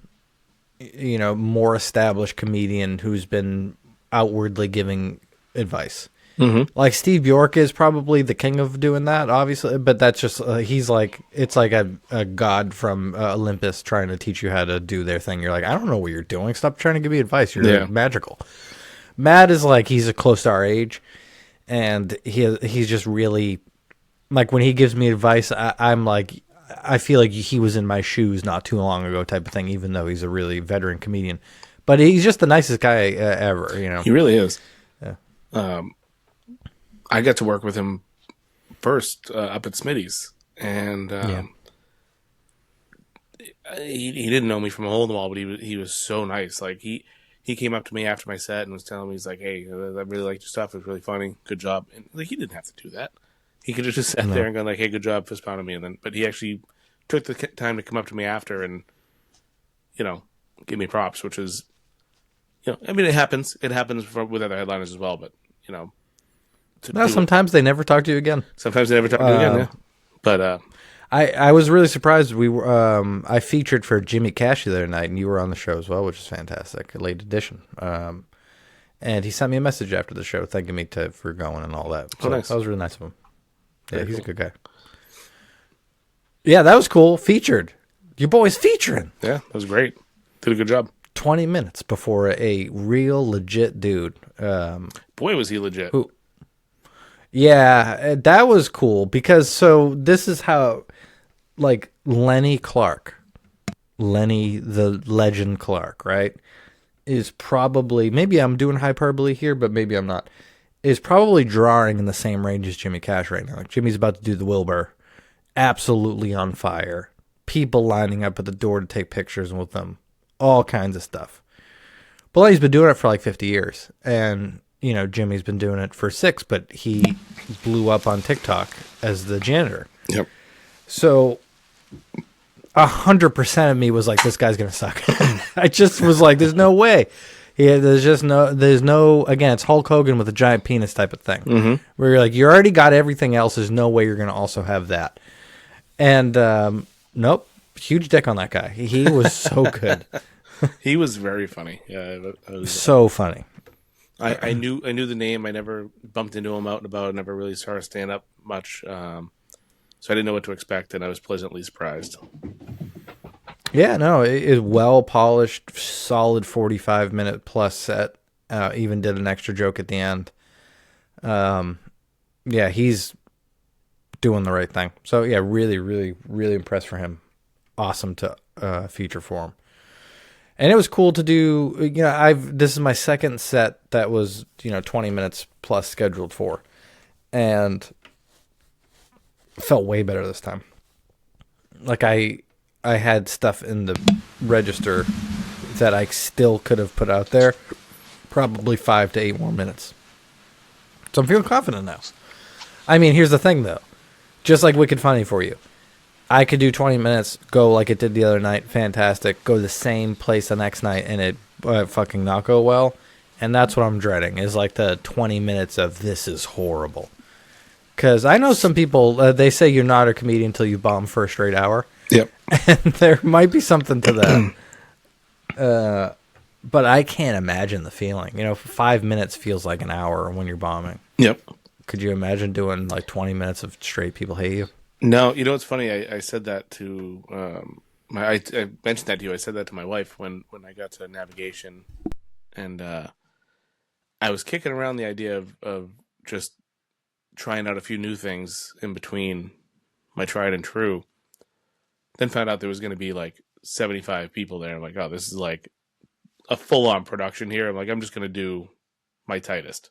[SPEAKER 1] more established comedian who's been outwardly giving advice. Like Steve Bjork is probably the king of doing that, obviously, but that's just, he's like, it's like a god from Olympus trying to teach you how to do their thing. You're like, I don't know what you're doing. Stop trying to give me advice. You're magical. Matt is like, he's close to our age. And he's just really, like, when he gives me advice, I'm like, I feel like he was in my shoes not too long ago type of thing, even though he's a really veteran comedian. But he's just the nicest guy ever,
[SPEAKER 4] He really is.
[SPEAKER 1] Yeah.
[SPEAKER 4] I got to work with him first up at Smitty's, and he didn't know me from a hole in the wall, but he was so nice. Like he came up to me after my set and was telling me, he's like, "Hey, I really liked your stuff. It was really funny. Good job." And like, he didn't have to do that. He could have just sat there and gone like, "Hey, good job," fist pounded me, but he actually took the time to come up to me after and give me props, which is, I mean, it happens. It happens with other headliners as well, but
[SPEAKER 1] Sometimes they never talk to you again.
[SPEAKER 4] sometimes they never talk to me again. Yeah. But
[SPEAKER 1] I was really surprised. We were I featured for Jimmy Cash the other night, and you were on the show as well, which is fantastic. A late edition. And he sent me a message after the show thanking me for going and all that. So
[SPEAKER 4] nice.
[SPEAKER 1] that was really nice of him. Yeah,
[SPEAKER 4] Very
[SPEAKER 1] he's a
[SPEAKER 4] cool.
[SPEAKER 1] good guy. Yeah, that was cool. Featured. Your boy's featuring.
[SPEAKER 4] Yeah, that was great. Did a good job.
[SPEAKER 1] 20 minutes before a real legit dude.
[SPEAKER 4] Boy, was he legit.
[SPEAKER 1] Who? Yeah, that was cool because so this is how, like, Lenny the legend Clark, right, is probably, maybe I'm doing hyperbole here, but maybe I'm not, is probably drawing in the same range as Jimmy Cash right now. Like, Jimmy's about to do the Wilbur, absolutely on fire, people lining up at the door to take pictures with them, all kinds of stuff. But Lenny's been doing it for like 50 years, and you know, Jimmy's been doing it for 6, but he blew up on TikTok as the janitor.
[SPEAKER 4] Yep.
[SPEAKER 1] So 100% of me was like, this guy's going to suck. I just was like, there's no way. Yeah, there's no, again, it's Hulk Hogan with a giant penis type of thing. Mm-hmm. Where you're like, you already got everything else. There's no way you're going to also have that. And nope, huge dick on that guy. He was so good.
[SPEAKER 4] He was very funny. Yeah, it was,
[SPEAKER 1] So funny.
[SPEAKER 4] I knew the name. I never bumped into him out and about. I never really saw her stand up much. So I didn't know what to expect, and I was pleasantly surprised.
[SPEAKER 1] Yeah, no, it is well polished, solid 45-minute plus set. Even did an extra joke at the end. Yeah, he's doing the right thing. So yeah, really, really, really impressed for him. Awesome to feature for him. And it was cool to do, you know, this is my second set that was, you know, 20 minutes plus scheduled for. And it felt way better this time. Like I had stuff in the register that I still could have put out there. Probably 5 to 8 more minutes. So I'm feeling confident now. I mean, here's the thing though. Just like Wicked Funny for you. I could do 20 minutes, go like it did the other night, fantastic. Go to the same place the next night, and it fucking not go well. And that's what I'm dreading, is like the 20 minutes of this is horrible. Because I know some people, they say you're not a comedian until you bomb for a straight hour.
[SPEAKER 4] Yep.
[SPEAKER 1] And there might be something to that. But I can't imagine the feeling. You know, 5 minutes feels like an hour when you're bombing.
[SPEAKER 4] Yep.
[SPEAKER 1] Could you imagine doing like 20 minutes of straight people hate you?
[SPEAKER 4] No, you know what's funny? I said that to I mentioned that to you. I said that to my wife when I got to navigation, and I was kicking around the idea of just trying out a few new things in between my tried and true. Then found out there was going to be like 75 people there. I'm like, oh, this is like a full-on production here. I'm like, I'm just going to do my tightest.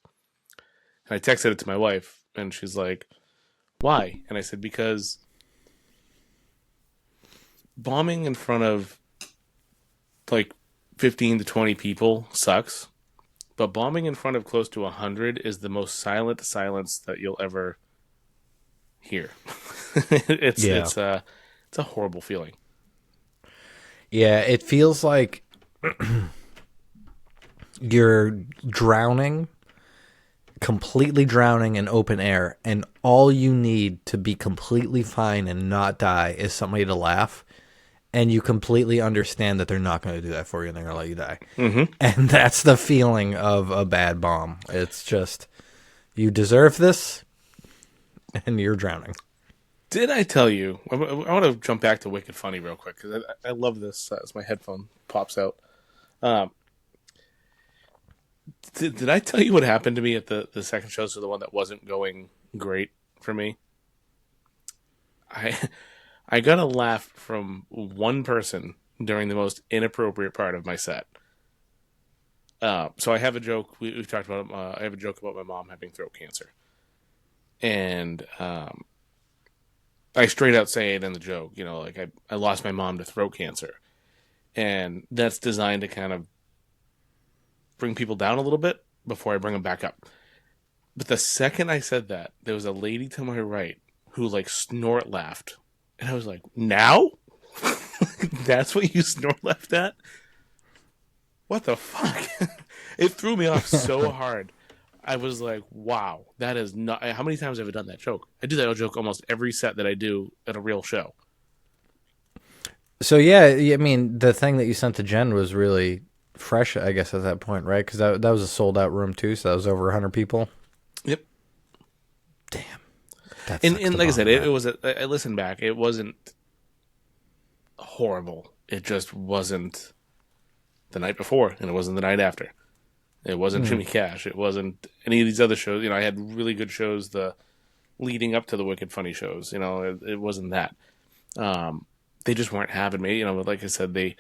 [SPEAKER 4] And I texted it to my wife, and she's like, why? And I said, because bombing in front of like 15 to 20 people sucks, but bombing in front of close to 100 is the most silent silence that you'll ever hear. It's a horrible feeling.
[SPEAKER 1] Yeah, it feels like you're drowning, completely drowning in open air, and all you need to be completely fine and not die is somebody to laugh, and you completely understand that they're not going to do that for you and they're going to let you die. Mm-hmm. And that's the feeling of a bad bomb. It's just, you deserve this, and you're drowning.
[SPEAKER 4] Did I tell you? I want to jump back to Wicked Funny real quick because I love this as my headphone pops out. Did I tell you what happened to me at the second show? So the one that wasn't going great for me. I got a laugh from one person during the most inappropriate part of my set. So I have a joke. We've talked about. I have a joke about my mom having throat cancer, and I straight out say it in the joke. You know, like I lost my mom to throat cancer, and that's designed to kind of bring people down a little bit before I bring them back up. But the second I said that, there was a lady to my right who like snort laughed. And I was like, now? That's what you snort laughed at? What the fuck? It threw me off so hard. I was like, wow, that is not... How many times have I done that joke? I do that joke almost every set that I do at a real show.
[SPEAKER 1] So yeah, I mean, the thing that you sent to Jen was really fresh, I guess, at that point, right? Because that was a sold out room too, so that was over 100 people.
[SPEAKER 4] Yep.
[SPEAKER 1] Damn. That
[SPEAKER 4] And
[SPEAKER 1] sucks
[SPEAKER 4] and
[SPEAKER 1] to
[SPEAKER 4] like I
[SPEAKER 1] bomb
[SPEAKER 4] said,
[SPEAKER 1] that.
[SPEAKER 4] it was. I listened back. It wasn't horrible. It just wasn't the night before, and it wasn't the night after. It wasn't Jimmy Cash. It wasn't any of these other shows. I had really good shows the leading up to the Wicked Funny shows. It wasn't that. They just weren't having me. Like I said, they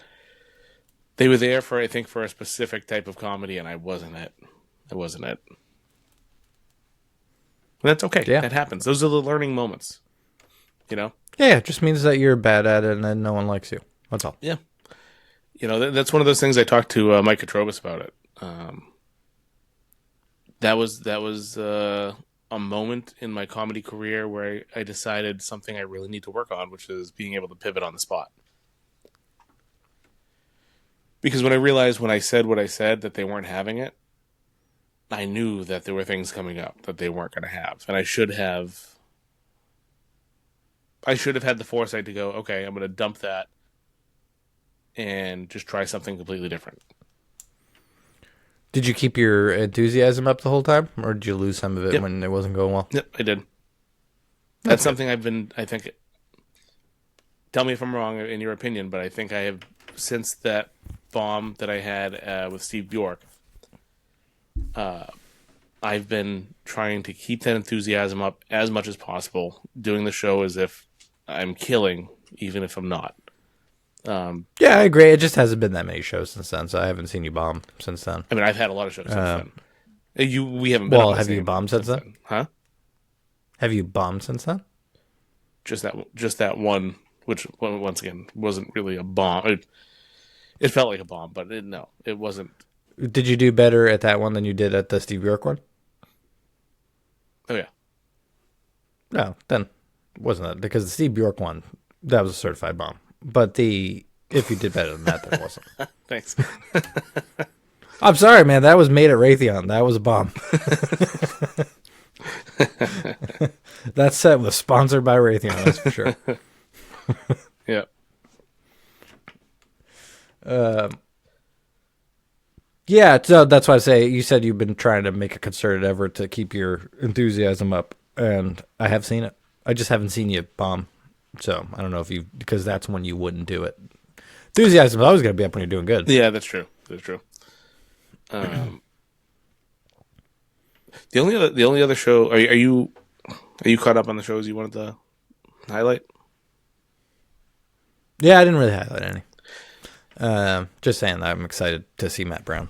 [SPEAKER 4] were there for, I think, for a specific type of comedy, and I wasn't it. I wasn't it. And that's okay.
[SPEAKER 1] Yeah.
[SPEAKER 4] That happens. Those are the learning moments.
[SPEAKER 1] Yeah, it just means that you're bad at it and then no one likes you. That's all.
[SPEAKER 4] Yeah. That's one of those things I talked to Mike Katrobis about it. That was a moment in my comedy career where I decided something I really need to work on, which is being able to pivot on the spot. Because when I realized when I said what I said that they weren't having it, I knew that there were things coming up that they weren't going to have. And I should have had the foresight to go, okay, I'm going to dump that and just try something completely different.
[SPEAKER 1] Did you keep your enthusiasm up the whole time, or did you lose some of it
[SPEAKER 4] Yep.
[SPEAKER 1] when it wasn't going well?
[SPEAKER 4] Yep, I did. That's something I think, tell me if I'm wrong in your opinion, but I think I have, since that bomb that I had with Steve Bjork, I've been trying to keep that enthusiasm up as much as possible, doing the show as if I'm killing, even if I'm not.
[SPEAKER 1] Yeah, I agree. It just hasn't been that many shows since then, so I haven't seen you bomb since then.
[SPEAKER 4] I mean, I've had a lot of shows since then. We haven't been.
[SPEAKER 1] Well,
[SPEAKER 4] on the
[SPEAKER 1] have you
[SPEAKER 4] same
[SPEAKER 1] bombed since then?
[SPEAKER 4] Huh?
[SPEAKER 1] Have you bombed since then?
[SPEAKER 4] Just that one, which once again wasn't really a bomb. It felt like a bomb, but no, it wasn't.
[SPEAKER 1] Did you do better at that one than you did at the Steve Bjork one?
[SPEAKER 4] Oh yeah,
[SPEAKER 1] No, then wasn't it? Because the Steve Bjork one, that was a certified bomb. But if you did better than that, then it wasn't.
[SPEAKER 4] thanks.
[SPEAKER 1] I'm sorry, man. That was made at Raytheon. That was a bomb. That set was sponsored by Raytheon, that's for sure.
[SPEAKER 4] Yeah.
[SPEAKER 1] Yeah, so that's why I say you said you've been trying to make a concerted effort to keep your enthusiasm up, and I have seen it. I just haven't seen you bomb. So I don't know if because that's when you wouldn't do it. Enthusiasm is always going to be up when you're doing good.
[SPEAKER 4] Yeah, that's true. That's true. The only other show, are you caught up on the shows you wanted to highlight?
[SPEAKER 1] Yeah, I didn't really highlight any. Just saying that I'm excited to see Matt Brown.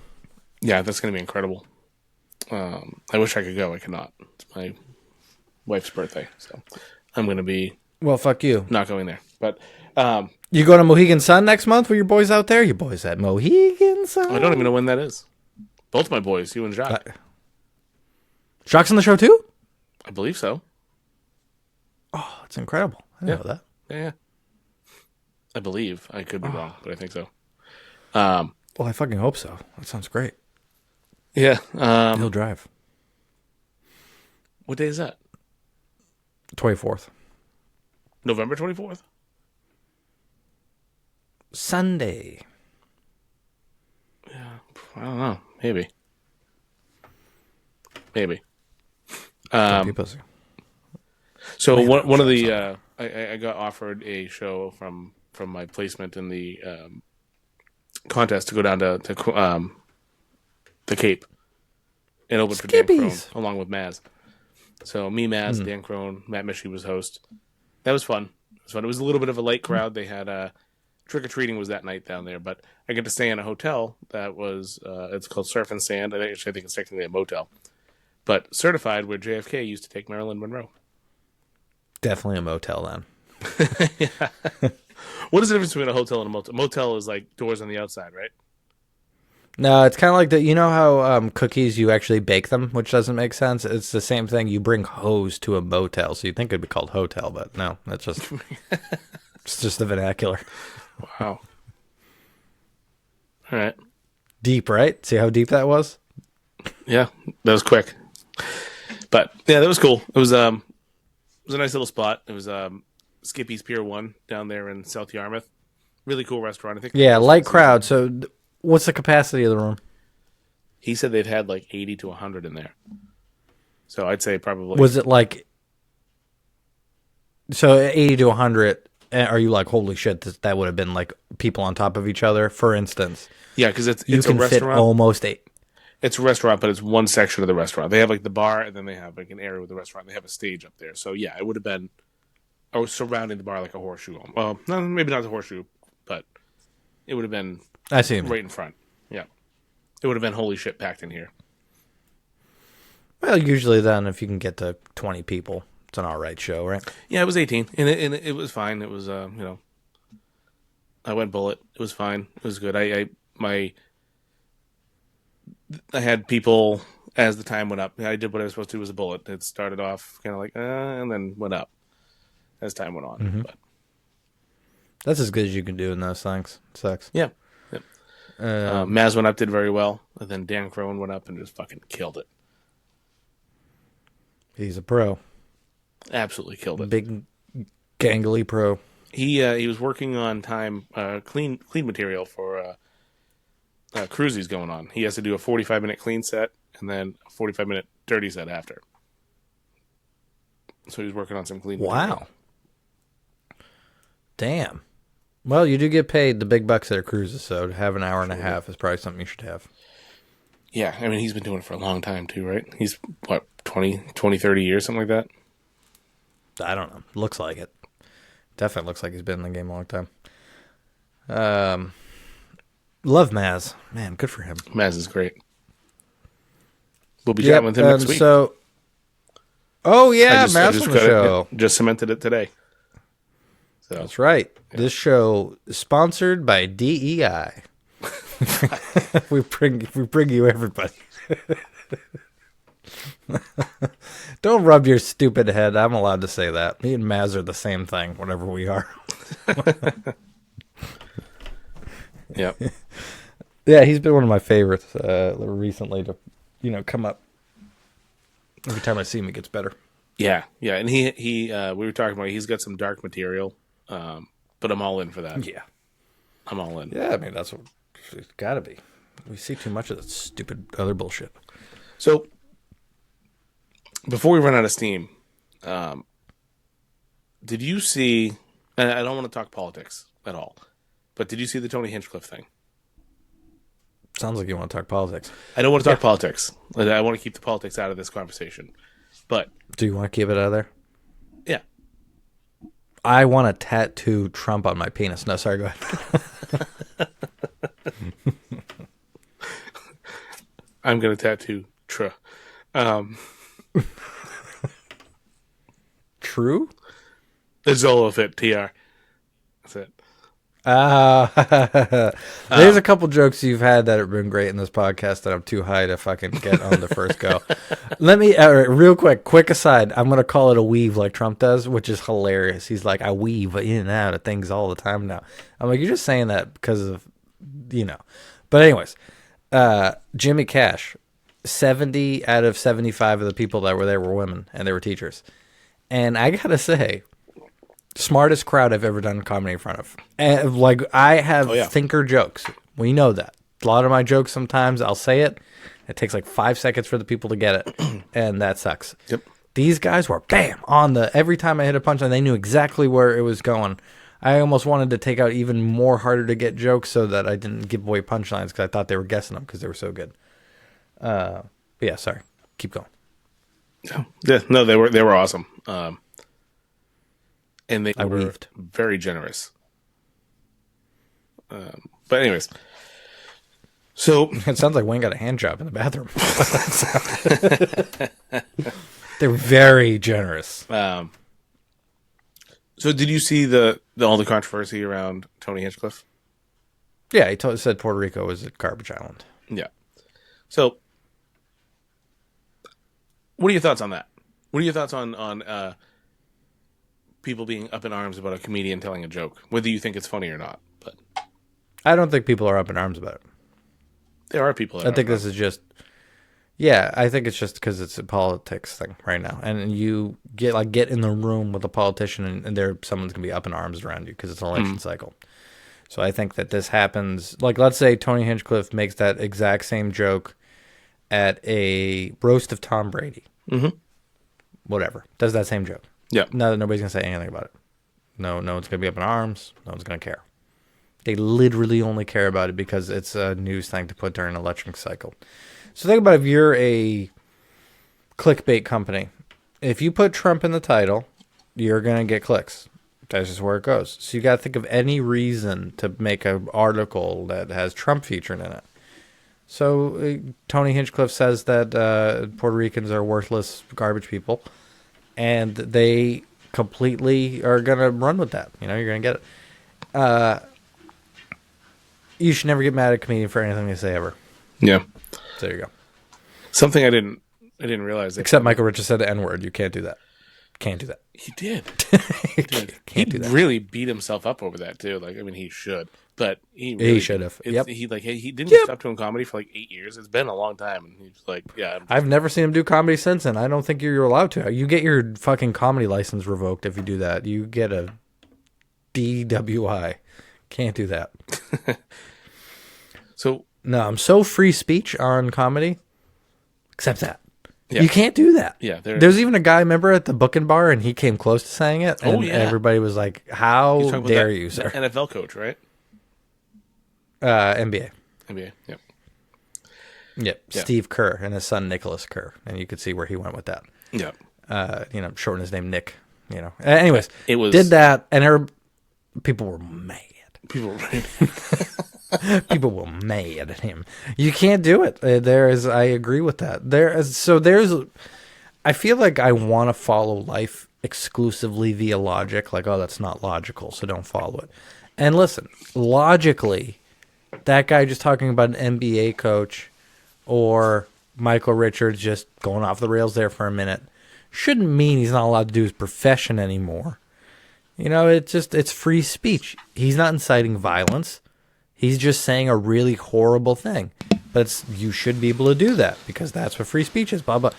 [SPEAKER 4] Yeah, that's going to be incredible. I wish I could go. I cannot. It's my wife's birthday, so I'm going to be
[SPEAKER 1] Well, fuck you.
[SPEAKER 4] not going there. But
[SPEAKER 1] You going to Mohegan Sun next month with your boys out there? Your boys at Mohegan Sun?
[SPEAKER 4] I don't even know when that is. Both my boys, you and Jacques.
[SPEAKER 1] Shock's on the show too?
[SPEAKER 4] I believe so.
[SPEAKER 1] Oh, it's incredible. I didn't know that.
[SPEAKER 4] Yeah. I believe. I could be wrong, but I think so.
[SPEAKER 1] Well, I fucking hope so. That sounds great.
[SPEAKER 4] Yeah.
[SPEAKER 1] He'll drive.
[SPEAKER 4] What day is that?
[SPEAKER 1] 24th.
[SPEAKER 4] November 24th?
[SPEAKER 1] Sunday.
[SPEAKER 4] I don't know. Maybe.
[SPEAKER 1] Don't be a pussy.
[SPEAKER 4] So one of the I got offered a show from my placement in the contest to go down to the Cape and open for Dan
[SPEAKER 1] Skippies.
[SPEAKER 4] Crone along with Maz. So me, Maz, Dan Crone, Matt Mischie was host. That was fun. It was a little bit of a light crowd. They had trick or treating was that night down there, but I get to stay in a hotel that was it's called Surf and Sand. I think it's technically a motel, but certified where JFK used to take Marilyn Monroe.
[SPEAKER 1] Definitely a motel then.
[SPEAKER 4] Yeah. What is the difference between a hotel and a motel? Motel is like doors on the outside, right?
[SPEAKER 1] No, it's kind of like that. You know how cookies, you actually bake them, which doesn't make sense? It's the same thing. You bring hose to a motel, so you'd think it'd be called hotel, but no, that's just it's just the vernacular.
[SPEAKER 4] Wow. All right.
[SPEAKER 1] Deep, right? See how deep that was?
[SPEAKER 4] Yeah, that was quick. But yeah, that was cool. It was a nice little spot. It was Skippy's Pier 1 down there in South Yarmouth. Really cool restaurant. I think.
[SPEAKER 1] Yeah, light crowd. So What's the capacity of the room?
[SPEAKER 4] He said they've had like 80 to 100 in there. So I'd say probably.
[SPEAKER 1] Was it like, so 80 to 100, are you like, holy shit, that would have been like people on top of each other, for instance?
[SPEAKER 4] Yeah, because it's
[SPEAKER 1] You
[SPEAKER 4] a
[SPEAKER 1] can fit
[SPEAKER 4] restaurant.
[SPEAKER 1] almost 8.
[SPEAKER 4] It's a restaurant, but it's one section of the restaurant. They have like the bar, and then they have like an area with the restaurant. They have a stage up there. So yeah, it would have been, or surrounding the bar like a horseshoe. Well, no, maybe not the horseshoe, but it would have been
[SPEAKER 1] I see.
[SPEAKER 4] right in front. Yeah, it would have been holy shit packed in here.
[SPEAKER 1] Well, usually then, if you can get to 20 people, it's an all right show, right?
[SPEAKER 4] Yeah, it was 18, and it was fine. It was I went bullet. It was fine. It was good. I had people as the time went up. I did what I was supposed to do as a bullet. It started off kind of like, and then went up as time went on. But
[SPEAKER 1] That's as good as you can do in those things. Sucks.
[SPEAKER 4] yeah. Maz went up, did very well. And then Dan Crone went up and just fucking killed it.
[SPEAKER 1] He's a pro.
[SPEAKER 4] Absolutely killed it.
[SPEAKER 1] Big, gangly pro.
[SPEAKER 4] He was working on time clean material for Cruisy's going on. He has to do a 45-minute clean set and then a 45-minute dirty set after. So he's working on some clean material.
[SPEAKER 1] Wow. Damn. Well, you do get paid the big bucks at a cruises, so to have an hour and a half is probably something you should have.
[SPEAKER 4] Yeah, I mean, he's been doing it for a long time, too, right? He's, 20, 30 years, something like that?
[SPEAKER 1] I don't know. Looks like it. Definitely looks like he's been in the game a long time. Love Maz. Man, good for him.
[SPEAKER 4] Maz is great. We'll be chatting with him next week.
[SPEAKER 1] So, Maz on the show.
[SPEAKER 4] Just cemented it today. So
[SPEAKER 1] That's right. Yeah. This show is sponsored by DEI. we bring you everybody. Don't rub your stupid head. I'm allowed to say that. Me and Maz are the same thing, whatever we are.
[SPEAKER 4] Yep.
[SPEAKER 1] Yeah, he's been one of my favorites recently to, come up. Every time I see him, he gets better.
[SPEAKER 4] Yeah, and he we were talking about he's got some dark material, but I'm all in for that.
[SPEAKER 1] Yeah.
[SPEAKER 4] I'm all in.
[SPEAKER 1] Yeah, I mean, that's what it's got to be. We see too much of that stupid other bullshit.
[SPEAKER 4] So, before we run out of steam, did you see, and I don't want to talk politics at all, but did you see the Tony Hinchcliffe thing?
[SPEAKER 1] Sounds like you want to talk politics.
[SPEAKER 4] I don't want to talk politics. I want to keep the politics out of this conversation. But
[SPEAKER 1] do you want to keep it out of there?
[SPEAKER 4] Yeah.
[SPEAKER 1] I want to tattoo Trump on my penis. No, sorry, go ahead.
[SPEAKER 4] I'm going to tattoo True.
[SPEAKER 1] True?
[SPEAKER 4] The Zolofit TR. That's it.
[SPEAKER 1] There's a couple jokes you've had that have been great in this podcast that I'm too high to fucking get on the first go. Let me, real quick aside, I'm going to call it a weave like Trump does, which is hilarious. He's like, I weave in and out of things all the time now. I'm like, you're just saying that because of, But anyways, Jimmy Cash, 70 out of 75 of the people that were there were women, and they were teachers. And I got to say, smartest crowd I've ever done comedy in front of. And, I have thinker jokes. We know that. A lot of my jokes, sometimes I'll say it. It takes 5 seconds for the people to get it. And that sucks.
[SPEAKER 4] Yep.
[SPEAKER 1] These guys were, bam, every time I hit a punchline, they knew exactly where it was going. I almost wanted to take out even more harder to get jokes so that I didn't give away punchlines because I thought they were guessing them because they were so good. Yeah, sorry. Keep going.
[SPEAKER 4] Yeah, no, they were awesome. And they were
[SPEAKER 1] weaved.
[SPEAKER 4] Very generous. But anyways, so
[SPEAKER 1] it sounds like Wayne got a hand job in the bathroom. They're very generous.
[SPEAKER 4] So did you see all the controversy around Tony Hinchcliffe?
[SPEAKER 1] Yeah, he said Puerto Rico was a garbage island.
[SPEAKER 4] Yeah. So, what are your thoughts on that? What are your thoughts on people being up in arms about a comedian telling a joke, whether you think it's funny or not? But
[SPEAKER 1] I don't think people are up in arms about it.
[SPEAKER 4] There are people.
[SPEAKER 1] I think this is just. Yeah, I think it's just because it's a politics thing right now, and you get in the room with a politician, and someone's gonna be up in arms around you because it's an election cycle. So I think that this happens. Like, let's say Tony Hinchcliffe makes that exact same joke at a roast of Tom Brady.
[SPEAKER 4] Mm-hmm.
[SPEAKER 1] Whatever. Does that same joke.
[SPEAKER 4] Yeah.
[SPEAKER 1] No, nobody's going to say anything about it. No one's going to be up in arms. No one's going to care. They literally only care about it because it's a news thing to put during an election cycle. So think about if you're a clickbait company. If you put Trump in the title, you're going to get clicks. That's just where it goes. So you got to think of any reason to make an article that has Trump featured in it. So Tony Hinchcliffe says that Puerto Ricans are worthless garbage people, and they completely are going to run with that. You're going to get it. You should never get mad at a comedian for anything they say ever.
[SPEAKER 4] Yeah.
[SPEAKER 1] So there you go.
[SPEAKER 4] Something I didn't realize.
[SPEAKER 1] Except Michael Richards said the N-word. You can't do that. Can't do that.
[SPEAKER 4] He did.
[SPEAKER 1] He
[SPEAKER 4] He
[SPEAKER 1] can't do that.
[SPEAKER 4] really beat himself up over that too. Like, I mean, he should, but he really
[SPEAKER 1] should have.
[SPEAKER 4] It's-
[SPEAKER 1] Yep.
[SPEAKER 4] He didn't
[SPEAKER 1] Yep.
[SPEAKER 4] stop doing comedy for like 8 years. It's been a long time, and he's like, yeah,
[SPEAKER 1] I've never seen him do comedy since, and I don't think you're allowed to. You get your fucking comedy license revoked if you do that. You get a DWI. Can't do that.
[SPEAKER 4] So
[SPEAKER 1] No, I'm so free speech on comedy. Except that.
[SPEAKER 4] Yeah.
[SPEAKER 1] You can't do that.
[SPEAKER 4] Yeah,
[SPEAKER 1] There's even a guy, remember, at the Booking Bar, and he came close to saying it. And
[SPEAKER 4] Oh, yeah.
[SPEAKER 1] everybody was like,
[SPEAKER 4] he's
[SPEAKER 1] how
[SPEAKER 4] talking about
[SPEAKER 1] dare
[SPEAKER 4] that-
[SPEAKER 1] you, sir?
[SPEAKER 4] that NFL coach, right?
[SPEAKER 1] NBA.
[SPEAKER 4] NBA. Yep.
[SPEAKER 1] Yep.
[SPEAKER 4] Yeah.
[SPEAKER 1] Steve Kerr and his son, Nicholas Kerr. And you could see where he went with that.
[SPEAKER 4] Yep.
[SPEAKER 1] Shorten his name Nick. Anyways,
[SPEAKER 4] It was-
[SPEAKER 1] did that, and people were mad.
[SPEAKER 4] People.
[SPEAKER 1] People were mad at him. You can't do it. I agree with that. I feel like I want to follow life exclusively via logic. Like, oh, that's not logical, so don't follow it. And listen, logically, that guy just talking about an NBA coach or Michael Richards just going off the rails there for a minute shouldn't mean he's not allowed to do his profession anymore. It's free speech. He's not inciting violence. He's just saying a really horrible thing. But you should be able to do that because that's what free speech is, blah, blah.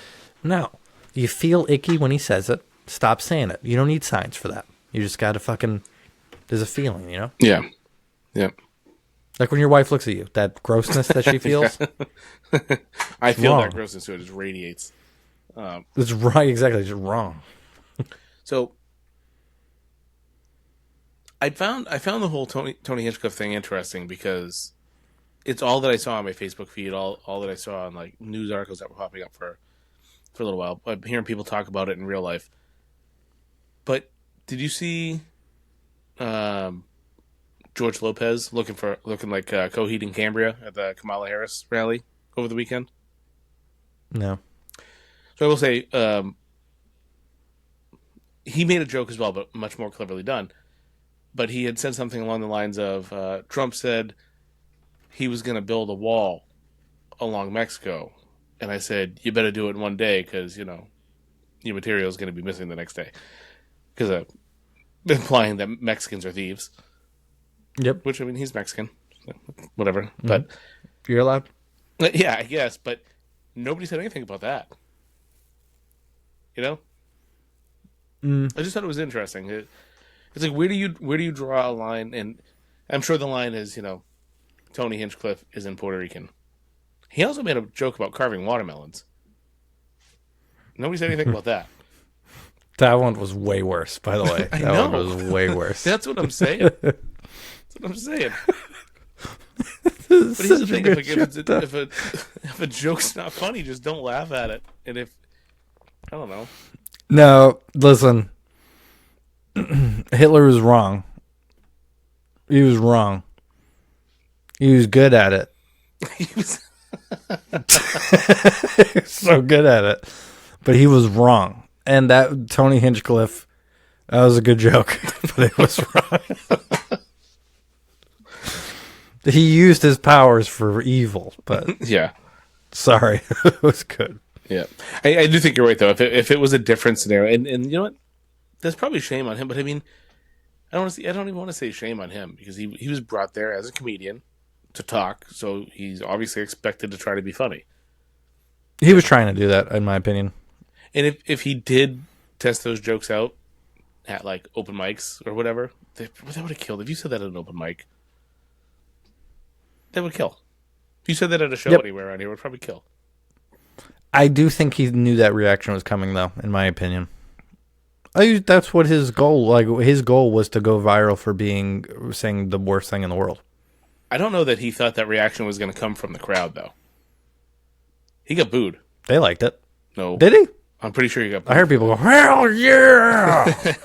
[SPEAKER 1] No. You feel icky when he says it. Stop saying it. You don't need signs for that. You just got to there's a feeling,
[SPEAKER 4] Yeah. Yep.
[SPEAKER 1] Like when your wife looks at you, that grossness that she feels.
[SPEAKER 4] I feel
[SPEAKER 1] wrong.
[SPEAKER 4] that grossness, so it just radiates.
[SPEAKER 1] It's right, exactly. It's just wrong.
[SPEAKER 4] So I found the whole Tony Hinchcliffe thing interesting because it's all that I saw on my Facebook feed, all that I saw on like news articles that were popping up for a little while. I'm hearing people talk about it in real life. But did you see George Lopez looking like Coheed and Cambria at the Kamala Harris rally over the weekend?
[SPEAKER 1] No.
[SPEAKER 4] So I will say he made a joke as well, but much more cleverly done. But he had said something along the lines of Trump said he was going to build a wall along Mexico. And I said, you better do it in one day because, your material is going to be missing the next day. Because implying that Mexicans are thieves.
[SPEAKER 1] Yep.
[SPEAKER 4] Which, I mean, he's Mexican. So, whatever. Mm-hmm. But
[SPEAKER 1] You're allowed?
[SPEAKER 4] yeah, I guess. But nobody said anything about that. I just thought it was interesting. It's like, where do you draw a line? And I'm sure the line is, Tony Hinchcliffe isn't Puerto Rican. He also made a joke about carving watermelons. Nobody said anything about that.
[SPEAKER 1] That one was way worse, by the way.
[SPEAKER 4] I
[SPEAKER 1] That
[SPEAKER 4] know.
[SPEAKER 1] one was way worse.
[SPEAKER 4] That's what I'm saying. That's what I'm saying. But here's the thing: if a joke's not funny, just don't laugh at it. And if I don't know,
[SPEAKER 1] No, listen. Hitler was wrong. He was wrong. He was good at it.
[SPEAKER 4] he was
[SPEAKER 1] So good at it. But he was wrong. And that Tony Hinchcliffe, that was a good joke, but it was wrong. He used his powers for evil, but
[SPEAKER 4] yeah.
[SPEAKER 1] sorry, it was good.
[SPEAKER 4] Yeah, I do think you're right though. If it was a different scenario, and you know what, there's probably shame on him. But I mean, I don't even want to say shame on him because he was brought there as a comedian to talk, so he's obviously expected to try to be funny.
[SPEAKER 1] He was trying to do that, in my opinion.
[SPEAKER 4] And if he did test those jokes out at like open mics or whatever, that would have killed. If you said that at an open mic, That would kill. If you said that at a show
[SPEAKER 1] Yep.
[SPEAKER 4] anywhere around here, it would probably kill.
[SPEAKER 1] I do think he knew that reaction was coming, though. In my opinion, that's what his goal. Like his goal was to go viral for saying the worst thing in the world.
[SPEAKER 4] I don't know that he thought that reaction was going to come from the crowd, though. He got booed.
[SPEAKER 1] They liked it.
[SPEAKER 4] No.
[SPEAKER 1] Did he?
[SPEAKER 4] I'm pretty sure he got booed.
[SPEAKER 1] I heard people go, "Hell yeah!"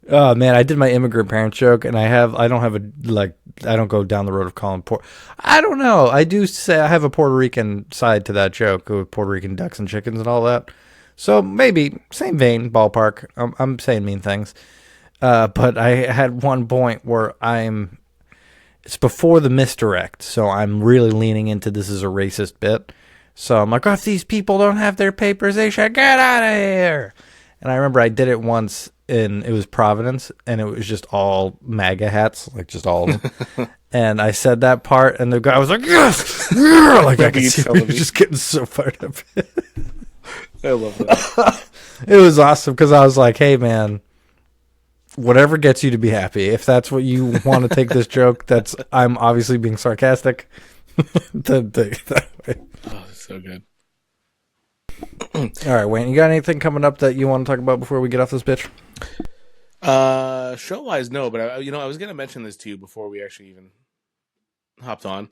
[SPEAKER 1] Oh man, I did my immigrant parents joke, and I don't go down the road of calling I don't know. I do say I have a Puerto Rican side to that joke with Puerto Rican ducks and chickens and all that. So maybe same vein, ballpark. I'm saying mean things, but I had one point where it's before the misdirect, so I'm really leaning into this is a racist bit. So I'm like, if these people don't have their papers, they should get out of here. And I remember I did it once, and it was Providence, and it was just all MAGA hats, like just all of them. And I said that part, and the guy was like, yes! Yeah! Like I could see me just getting so fired up.
[SPEAKER 4] I love that.
[SPEAKER 1] It was awesome, because I was like, hey, man, whatever gets you to be happy. If that's what you want to take this joke, I'm obviously being sarcastic. That way.
[SPEAKER 4] Oh, that's so good.
[SPEAKER 1] All right, Wayne, you got anything coming up that you want to talk about before we get off this bitch?
[SPEAKER 4] Show wise, no, but I was going to mention this to you before we actually even hopped on,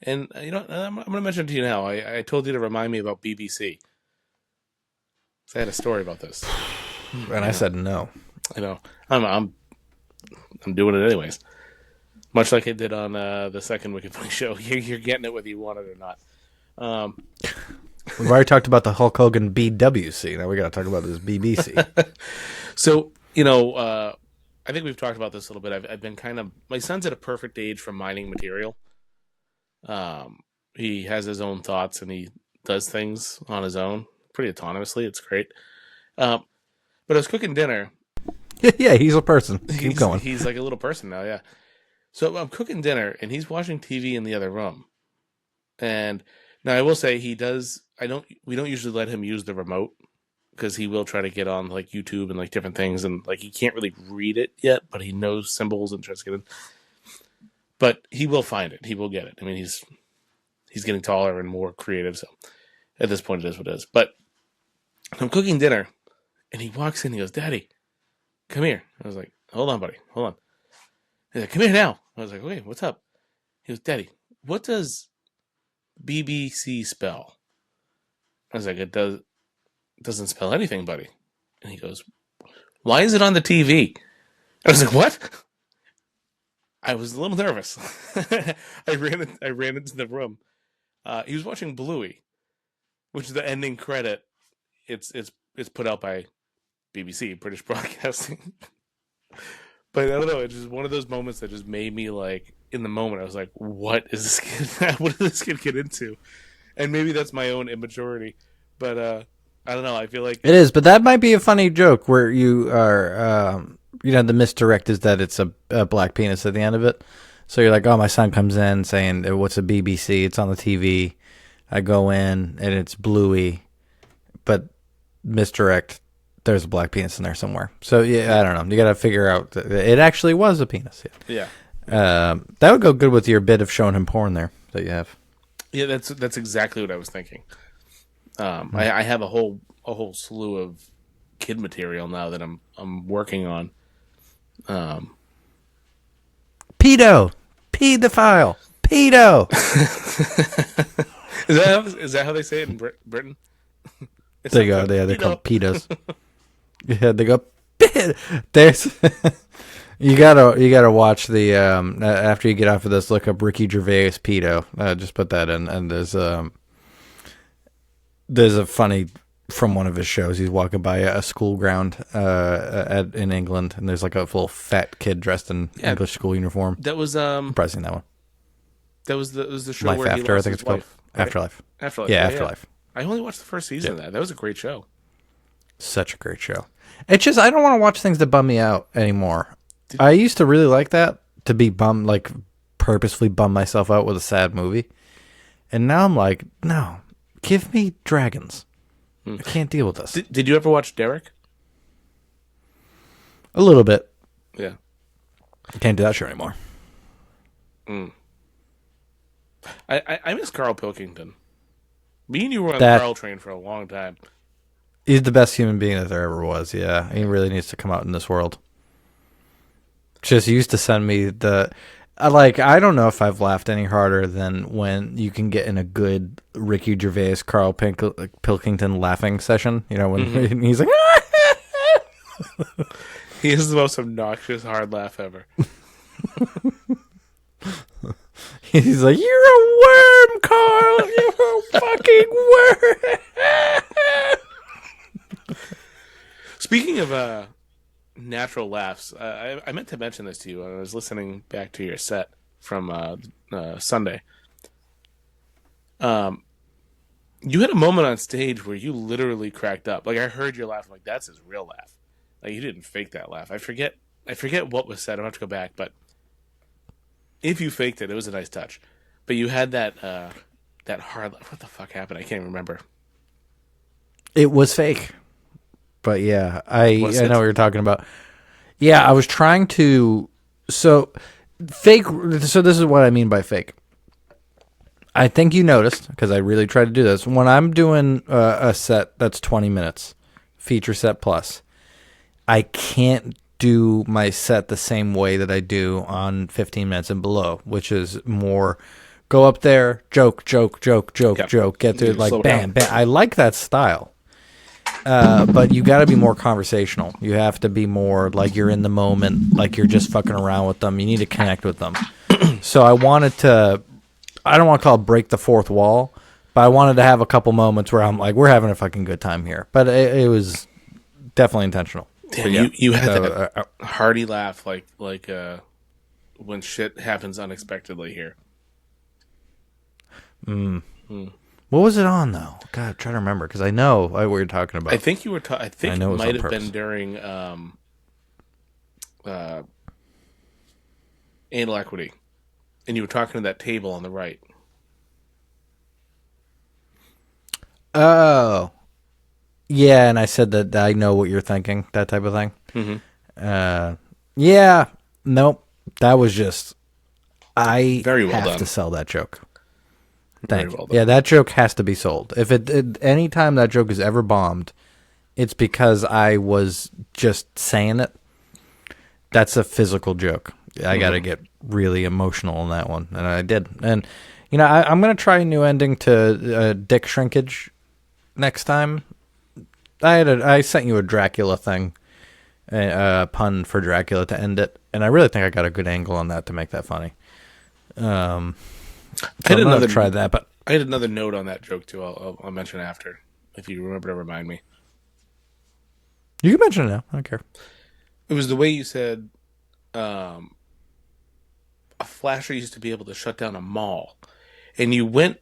[SPEAKER 4] and I'm going to mention it to you now. I told you to remind me about BBC. So I had a story about this,
[SPEAKER 1] And I said no.
[SPEAKER 4] I know. I'm doing it anyways, much like I did on the second Wicked Funny show. You're getting it whether you want it or not.
[SPEAKER 1] We've already talked about the Hulk Hogan BWC. Now we got to talk about this BBC.
[SPEAKER 4] So, I think we've talked about this a little bit. I've been my son's at a perfect age for mining material. He has his own thoughts and he does things on his own pretty autonomously. It's great. But I was cooking dinner.
[SPEAKER 1] Yeah, he's a person. Keep going.
[SPEAKER 4] He's like a little person now, yeah. So I'm cooking dinner and he's watching TV in the other room. And now I will say we don't usually let him use the remote because he will try to get on like YouTube and like different things, and like he can't really read it yet, but he knows symbols and tries to get in. But he will find it. He will get it. I mean, he's getting taller and more creative, so at this point it is what it is. But I'm cooking dinner and he walks in, he goes, "Daddy, come here." I was like, "Hold on, buddy, hold on." He's like, "Come here now." I was like, "Wait, what's up?" He goes, "Daddy, what does BBC spell?" I was like, "It doesn't spell anything, buddy." And he goes, "Why is it on the TV?" I was like, "What?" I was a little nervous. I ran into the room. He was watching Bluey, which is the ending credit. It's put out by BBC, British Broadcasting. But I don't know, it's just one of those moments that just made me like, in the moment, I was like, what is this kid? What did this kid get into? And maybe that's my own immaturity. But I don't know, I feel like...
[SPEAKER 1] It is, but that might be a funny joke where you are, the misdirect is that it's a black penis at the end of it. So you're like, oh, my son comes in saying, what's a BBC? It's on the TV. I go in, and it's Bluey. But misdirect, there's a black penis in there somewhere. So, yeah, I don't know. You got to figure out that it actually was a penis.
[SPEAKER 4] Yeah.
[SPEAKER 1] That would go good with your bit of showing him porn there that you have.
[SPEAKER 4] Yeah, that's exactly what I was thinking. I have a whole slew of kid material now that I'm working on.
[SPEAKER 1] Pedo, pedophile, pedo.
[SPEAKER 4] Is that how they say it in Britain?
[SPEAKER 1] There you go. They're called pedos. Yeah, they go. There's. You gotta watch the after you get off of this, look up Ricky Gervais pedo. Just put that in, and there's a funny from one of his shows. He's walking by a school ground in England, and there's like a little fat kid dressed in English school uniform.
[SPEAKER 4] That was
[SPEAKER 1] Probably seen that one.
[SPEAKER 4] That was the show
[SPEAKER 1] Life
[SPEAKER 4] where
[SPEAKER 1] After,
[SPEAKER 4] he lost
[SPEAKER 1] I think
[SPEAKER 4] his
[SPEAKER 1] it's called.
[SPEAKER 4] wife, right?
[SPEAKER 1] Afterlife.
[SPEAKER 4] Afterlife.
[SPEAKER 1] Yeah, Afterlife.
[SPEAKER 4] I only watched the first season of that. That was a great show.
[SPEAKER 1] Such a great show. It's just I don't want to watch things that bum me out anymore. I used to really like that, to be bummed, like purposefully bum myself out with a sad movie. And now I'm like, no, give me dragons. I can't deal with this.
[SPEAKER 4] Did you ever watch Derek?
[SPEAKER 1] A little bit.
[SPEAKER 4] Yeah.
[SPEAKER 1] I can't do that show anymore.
[SPEAKER 4] I miss Carl Pilkington. Me and you were on
[SPEAKER 1] That-
[SPEAKER 4] the Carl train for a long time.
[SPEAKER 1] He's the best human being that there ever was. Yeah, he really needs to come out in this world. Just he used to send me I don't know if I've laughed any harder than when you can get in a good Ricky Gervais, Carl Pilkington laughing session. You know, when he's like,
[SPEAKER 4] He is the most obnoxious hard laugh ever.
[SPEAKER 1] he's like, "You're a worm, Carl. You're a fucking worm."
[SPEAKER 4] Speaking of natural laughs, I meant to mention this to you when I was listening back to your set from Sunday. You had a moment on stage where you literally cracked up. Like I heard your laugh. I'm like, that's his real laugh. Like you didn't fake that laugh. I forget what was said. I have to go back, but if you faked it, it was a nice touch. But you had that hard laugh. What the fuck happened? I can't even remember.
[SPEAKER 1] It was fake. But yeah, I
[SPEAKER 4] Was
[SPEAKER 1] know
[SPEAKER 4] it?
[SPEAKER 1] what you're talking about. Yeah, I was trying to fake. So this is what I mean by fake. I think you noticed because I really try to do this when I'm doing a set that's 20 minutes, feature set plus. I can't do my set the same way that I do on 15 minutes and below, which is more go up there, joke, get through it, like
[SPEAKER 4] Slow it
[SPEAKER 1] bam,
[SPEAKER 4] down.
[SPEAKER 1] bam. I like that style. But you got to be more conversational. You have to be more like you're in the moment, like you're just fucking around with them. You need to connect with them. So I wanted to, I don't want to call it break the fourth wall, but I wanted to have a couple moments where I'm like, we're having a fucking good time here. But it was definitely intentional.
[SPEAKER 4] Damn,
[SPEAKER 1] But yeah.
[SPEAKER 4] you had
[SPEAKER 1] So,
[SPEAKER 4] that hearty laugh like when shit happens unexpectedly here.
[SPEAKER 1] what was it on though? God, I'm trying to remember because I know what you're talking about.
[SPEAKER 4] I think you were. I think
[SPEAKER 1] I
[SPEAKER 4] it
[SPEAKER 1] know it was
[SPEAKER 4] might
[SPEAKER 1] on
[SPEAKER 4] have
[SPEAKER 1] purpose.
[SPEAKER 4] been during anal equity, and you were talking to that table on the right.
[SPEAKER 1] Oh, yeah, and I said that I know what you're thinking, that type of thing. Yeah, nope, that was just I
[SPEAKER 4] Very well
[SPEAKER 1] have
[SPEAKER 4] done.
[SPEAKER 1] to sell that joke.
[SPEAKER 4] Very
[SPEAKER 1] Thank you.
[SPEAKER 4] well done.
[SPEAKER 1] Yeah, that joke has to be sold. If any time that joke is ever bombed, it's because I was just saying it. That's a physical joke. I got to get really emotional on that one, and I did. And you know, I'm gonna try a new ending to dick shrinkage next time. I sent you a Dracula thing, a pun for Dracula to end it, and I really think I got a good angle on that to make that funny. So
[SPEAKER 4] I had
[SPEAKER 1] I'm gonna
[SPEAKER 4] another
[SPEAKER 1] try that, but
[SPEAKER 4] I had another note on that joke too. I'll mention after if you remember to remind me.
[SPEAKER 1] you can mention it now. I don't care.
[SPEAKER 4] It was the way you said a flasher used to be able to shut down a mall, and you went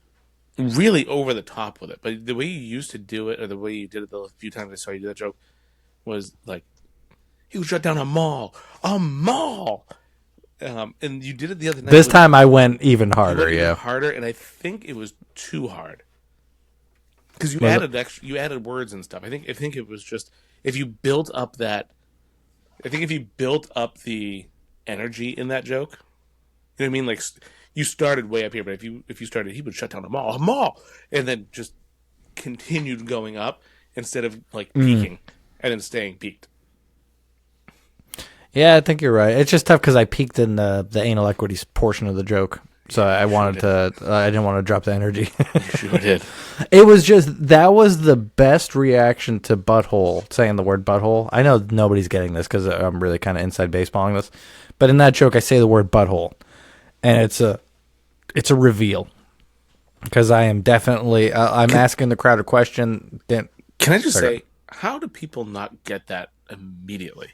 [SPEAKER 4] really over the top with it. But the way you used to do it, or the way you did it the few times I saw you do that joke, was like he would shut down a mall, and you did it the other night.
[SPEAKER 1] This
[SPEAKER 4] with-
[SPEAKER 1] time I went even
[SPEAKER 4] you
[SPEAKER 1] harder.
[SPEAKER 4] went even
[SPEAKER 1] Yeah.
[SPEAKER 4] harder, and I think it was too hard because you
[SPEAKER 1] Was it?
[SPEAKER 4] added you added words and stuff. I think it was just if you built up that. I think if you built up the energy in that joke, you know what I mean? Like you started way up here, but if you started, he would shut down a mall, and then just continued going up instead of like peaking and then staying peaked.
[SPEAKER 1] Yeah, I think you're right. It's just tough because I peaked in the anal equities portion of the joke, so I wanted to. I didn't want to drop the energy.
[SPEAKER 4] You sure did.
[SPEAKER 1] It was just that was the best reaction to butthole, saying the word butthole. I know nobody's getting this because I'm really kind of inside baseballing this, but in that joke I say the word butthole, and it's a reveal because I am definitely I'm asking the crowd a question. Then
[SPEAKER 4] Can I just
[SPEAKER 1] Sorry.
[SPEAKER 4] say, how do people not get that immediately?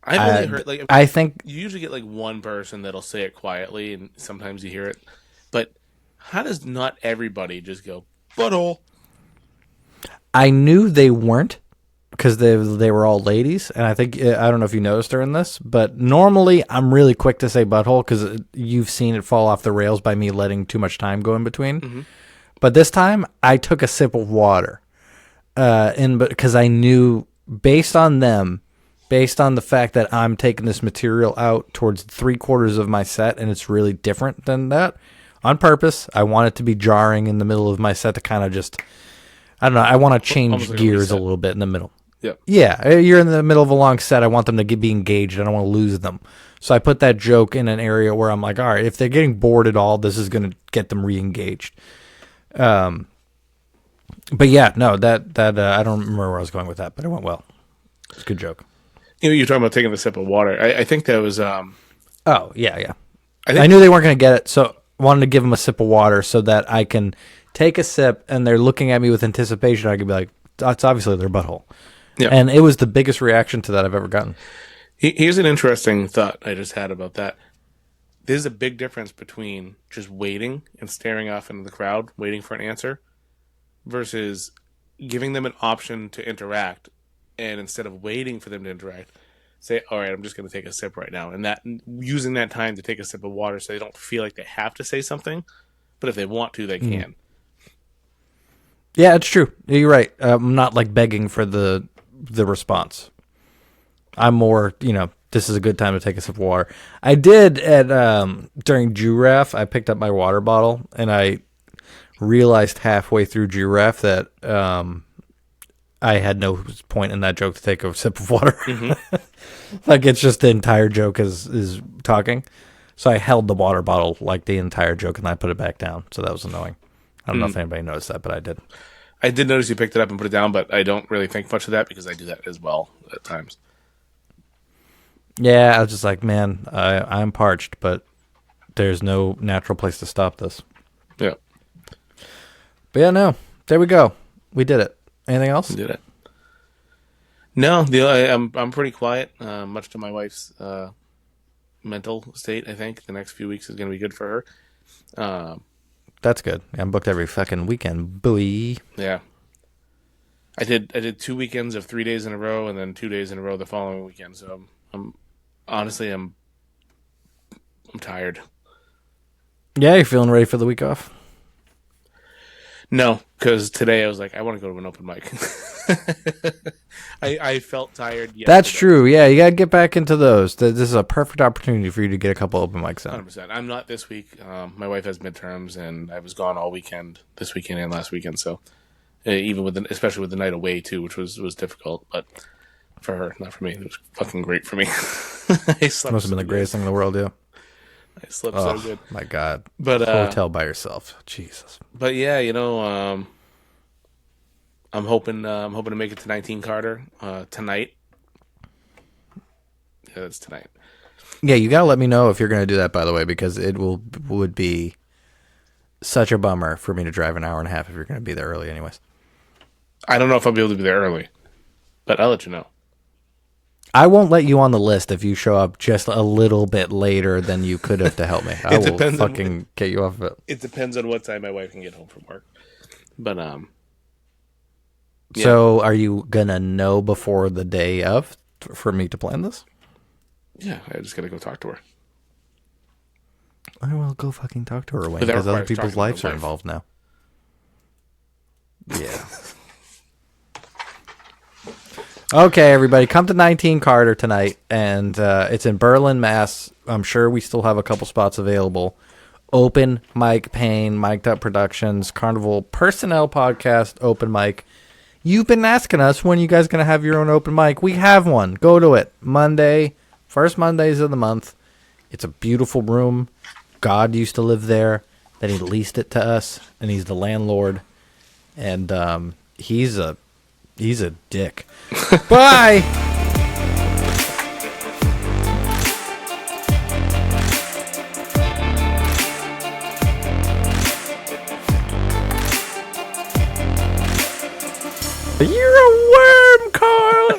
[SPEAKER 4] I've only heard like
[SPEAKER 1] I think
[SPEAKER 4] you usually get like one person that'll say it quietly, and sometimes you hear it. But how does not everybody just go butthole?
[SPEAKER 1] I knew they weren't because they were all ladies, and I think I don't know if you noticed during this, but normally I'm really quick to say butthole because you've seen it fall off the rails by me letting too much time go in between. But this time I took a sip of water, because I knew based on them based on the fact that I'm taking this material out towards 3/4 of my set and it's really different than that on purpose. I want it to be jarring in the middle of my set to kind of just, I don't know, I want to change
[SPEAKER 4] Almost like a
[SPEAKER 1] gears a
[SPEAKER 4] reset.
[SPEAKER 1] little bit in the middle.
[SPEAKER 4] Yep.
[SPEAKER 1] Yeah, you're in the middle of a long set. I want them to be engaged. I don't want to lose them. So I put that joke in an area where I'm like, all right, if they're getting bored at all, this is going to get them re-engaged. But yeah, no, that I don't remember where I was going with that, but it went well. It's a good joke.
[SPEAKER 4] You know, you're talking about taking a sip of water. I think that was.
[SPEAKER 1] Oh, yeah.
[SPEAKER 4] I think
[SPEAKER 1] I knew they weren't going to get it, so I wanted to give them a sip of water so that I can take a sip and they're looking at me with anticipation. I could be like, that's obviously their butthole.
[SPEAKER 4] Yeah.
[SPEAKER 1] And it was the biggest reaction to that I've ever gotten.
[SPEAKER 4] Here's an interesting thought I just had about that. There's a big difference between just waiting and staring off into the crowd, waiting for an answer, versus giving them an option to interact, and instead of waiting for them to interact, say, all right, I'm just going to take a sip right now. And that using that time to take a sip of water so they don't feel like they have to say something, but if they want to, they can.
[SPEAKER 1] Yeah, it's true. You're right. I'm not like begging for the response. I'm more, this is a good time to take a sip of water. I did during Giraffe, I picked up my water bottle and I realized halfway through Giraffe that I had no point in that joke to take a sip of water. Like it's just the entire joke is talking. So I held the water bottle like the entire joke and I put it back down. So that was annoying. I don't know if anybody noticed that, but I did.
[SPEAKER 4] I did notice you picked it up and put it down, but I don't really think much of that because I do that as well at times.
[SPEAKER 1] Yeah, I was just like, man, I'm parched, but there's no natural place to stop this.
[SPEAKER 4] Yeah.
[SPEAKER 1] But yeah, no, there we go. We did it. Anything else?
[SPEAKER 4] Did it? No, I'm pretty quiet, much to my wife's mental state. I think the next few weeks is going to be good for her.
[SPEAKER 1] That's good. I'm booked every fucking weekend. Boy.
[SPEAKER 4] Yeah, I did 2 weekends of 3 days in a row, and then 2 days in a row the following weekend. So I'm tired.
[SPEAKER 1] Yeah, you're feeling ready for the week off?
[SPEAKER 4] No, because today I was like, I want to go to an open mic. I felt tired yesterday.
[SPEAKER 1] That's true. Yeah, you got to get back into those. This is a perfect opportunity for you to get a couple open mics in.
[SPEAKER 4] 100%. I'm not this week. My wife has midterms, and I was gone all weekend, this weekend and last weekend. So even especially with the night away too, which was difficult, but for her, not for me. It was fucking great for me. I slept
[SPEAKER 1] Must have been the greatest thing in the world, yeah.
[SPEAKER 4] I slept so good.
[SPEAKER 1] My God.
[SPEAKER 4] But
[SPEAKER 1] hotel by yourself. Jesus.
[SPEAKER 4] But yeah, I'm hoping to make it to 19 Carter tonight. Yeah, that's tonight.
[SPEAKER 1] Yeah, you got to let me know if you're going to do that, by the way, because it would be such a bummer for me to drive an hour and a half if you're going to be there early anyways.
[SPEAKER 4] I don't know if I'll be able to be there early, but I'll let you know.
[SPEAKER 1] I won't let you on the list if you show up just a little bit later than you could have to help me. I will fucking get you off of it.
[SPEAKER 4] It depends on what time my wife can get home from work. But yeah.
[SPEAKER 1] So are you going to know before the day of for me to plan this?
[SPEAKER 4] Yeah, I just got to go talk to her.
[SPEAKER 1] I will go fucking talk to her, Wayne,
[SPEAKER 4] But that
[SPEAKER 1] because other
[SPEAKER 4] requires
[SPEAKER 1] people's
[SPEAKER 4] talking to my
[SPEAKER 1] lives are
[SPEAKER 4] wife.
[SPEAKER 1] involved now. Yeah. Okay, everybody, come to 19 Carter tonight, and it's in Berlin, Mass. I'm sure we still have a couple spots available. Open mic, Payne, Mic'd Up Productions, Carnival Personnel Podcast, open mic. You've been asking us when you guys going to have your own open mic. We have one. Go to it. Monday, first Mondays of the month. It's a beautiful room. God used to live there. Then he leased it to us, and he's the landlord. And he's a dick. Bye. You're a worm, Carl.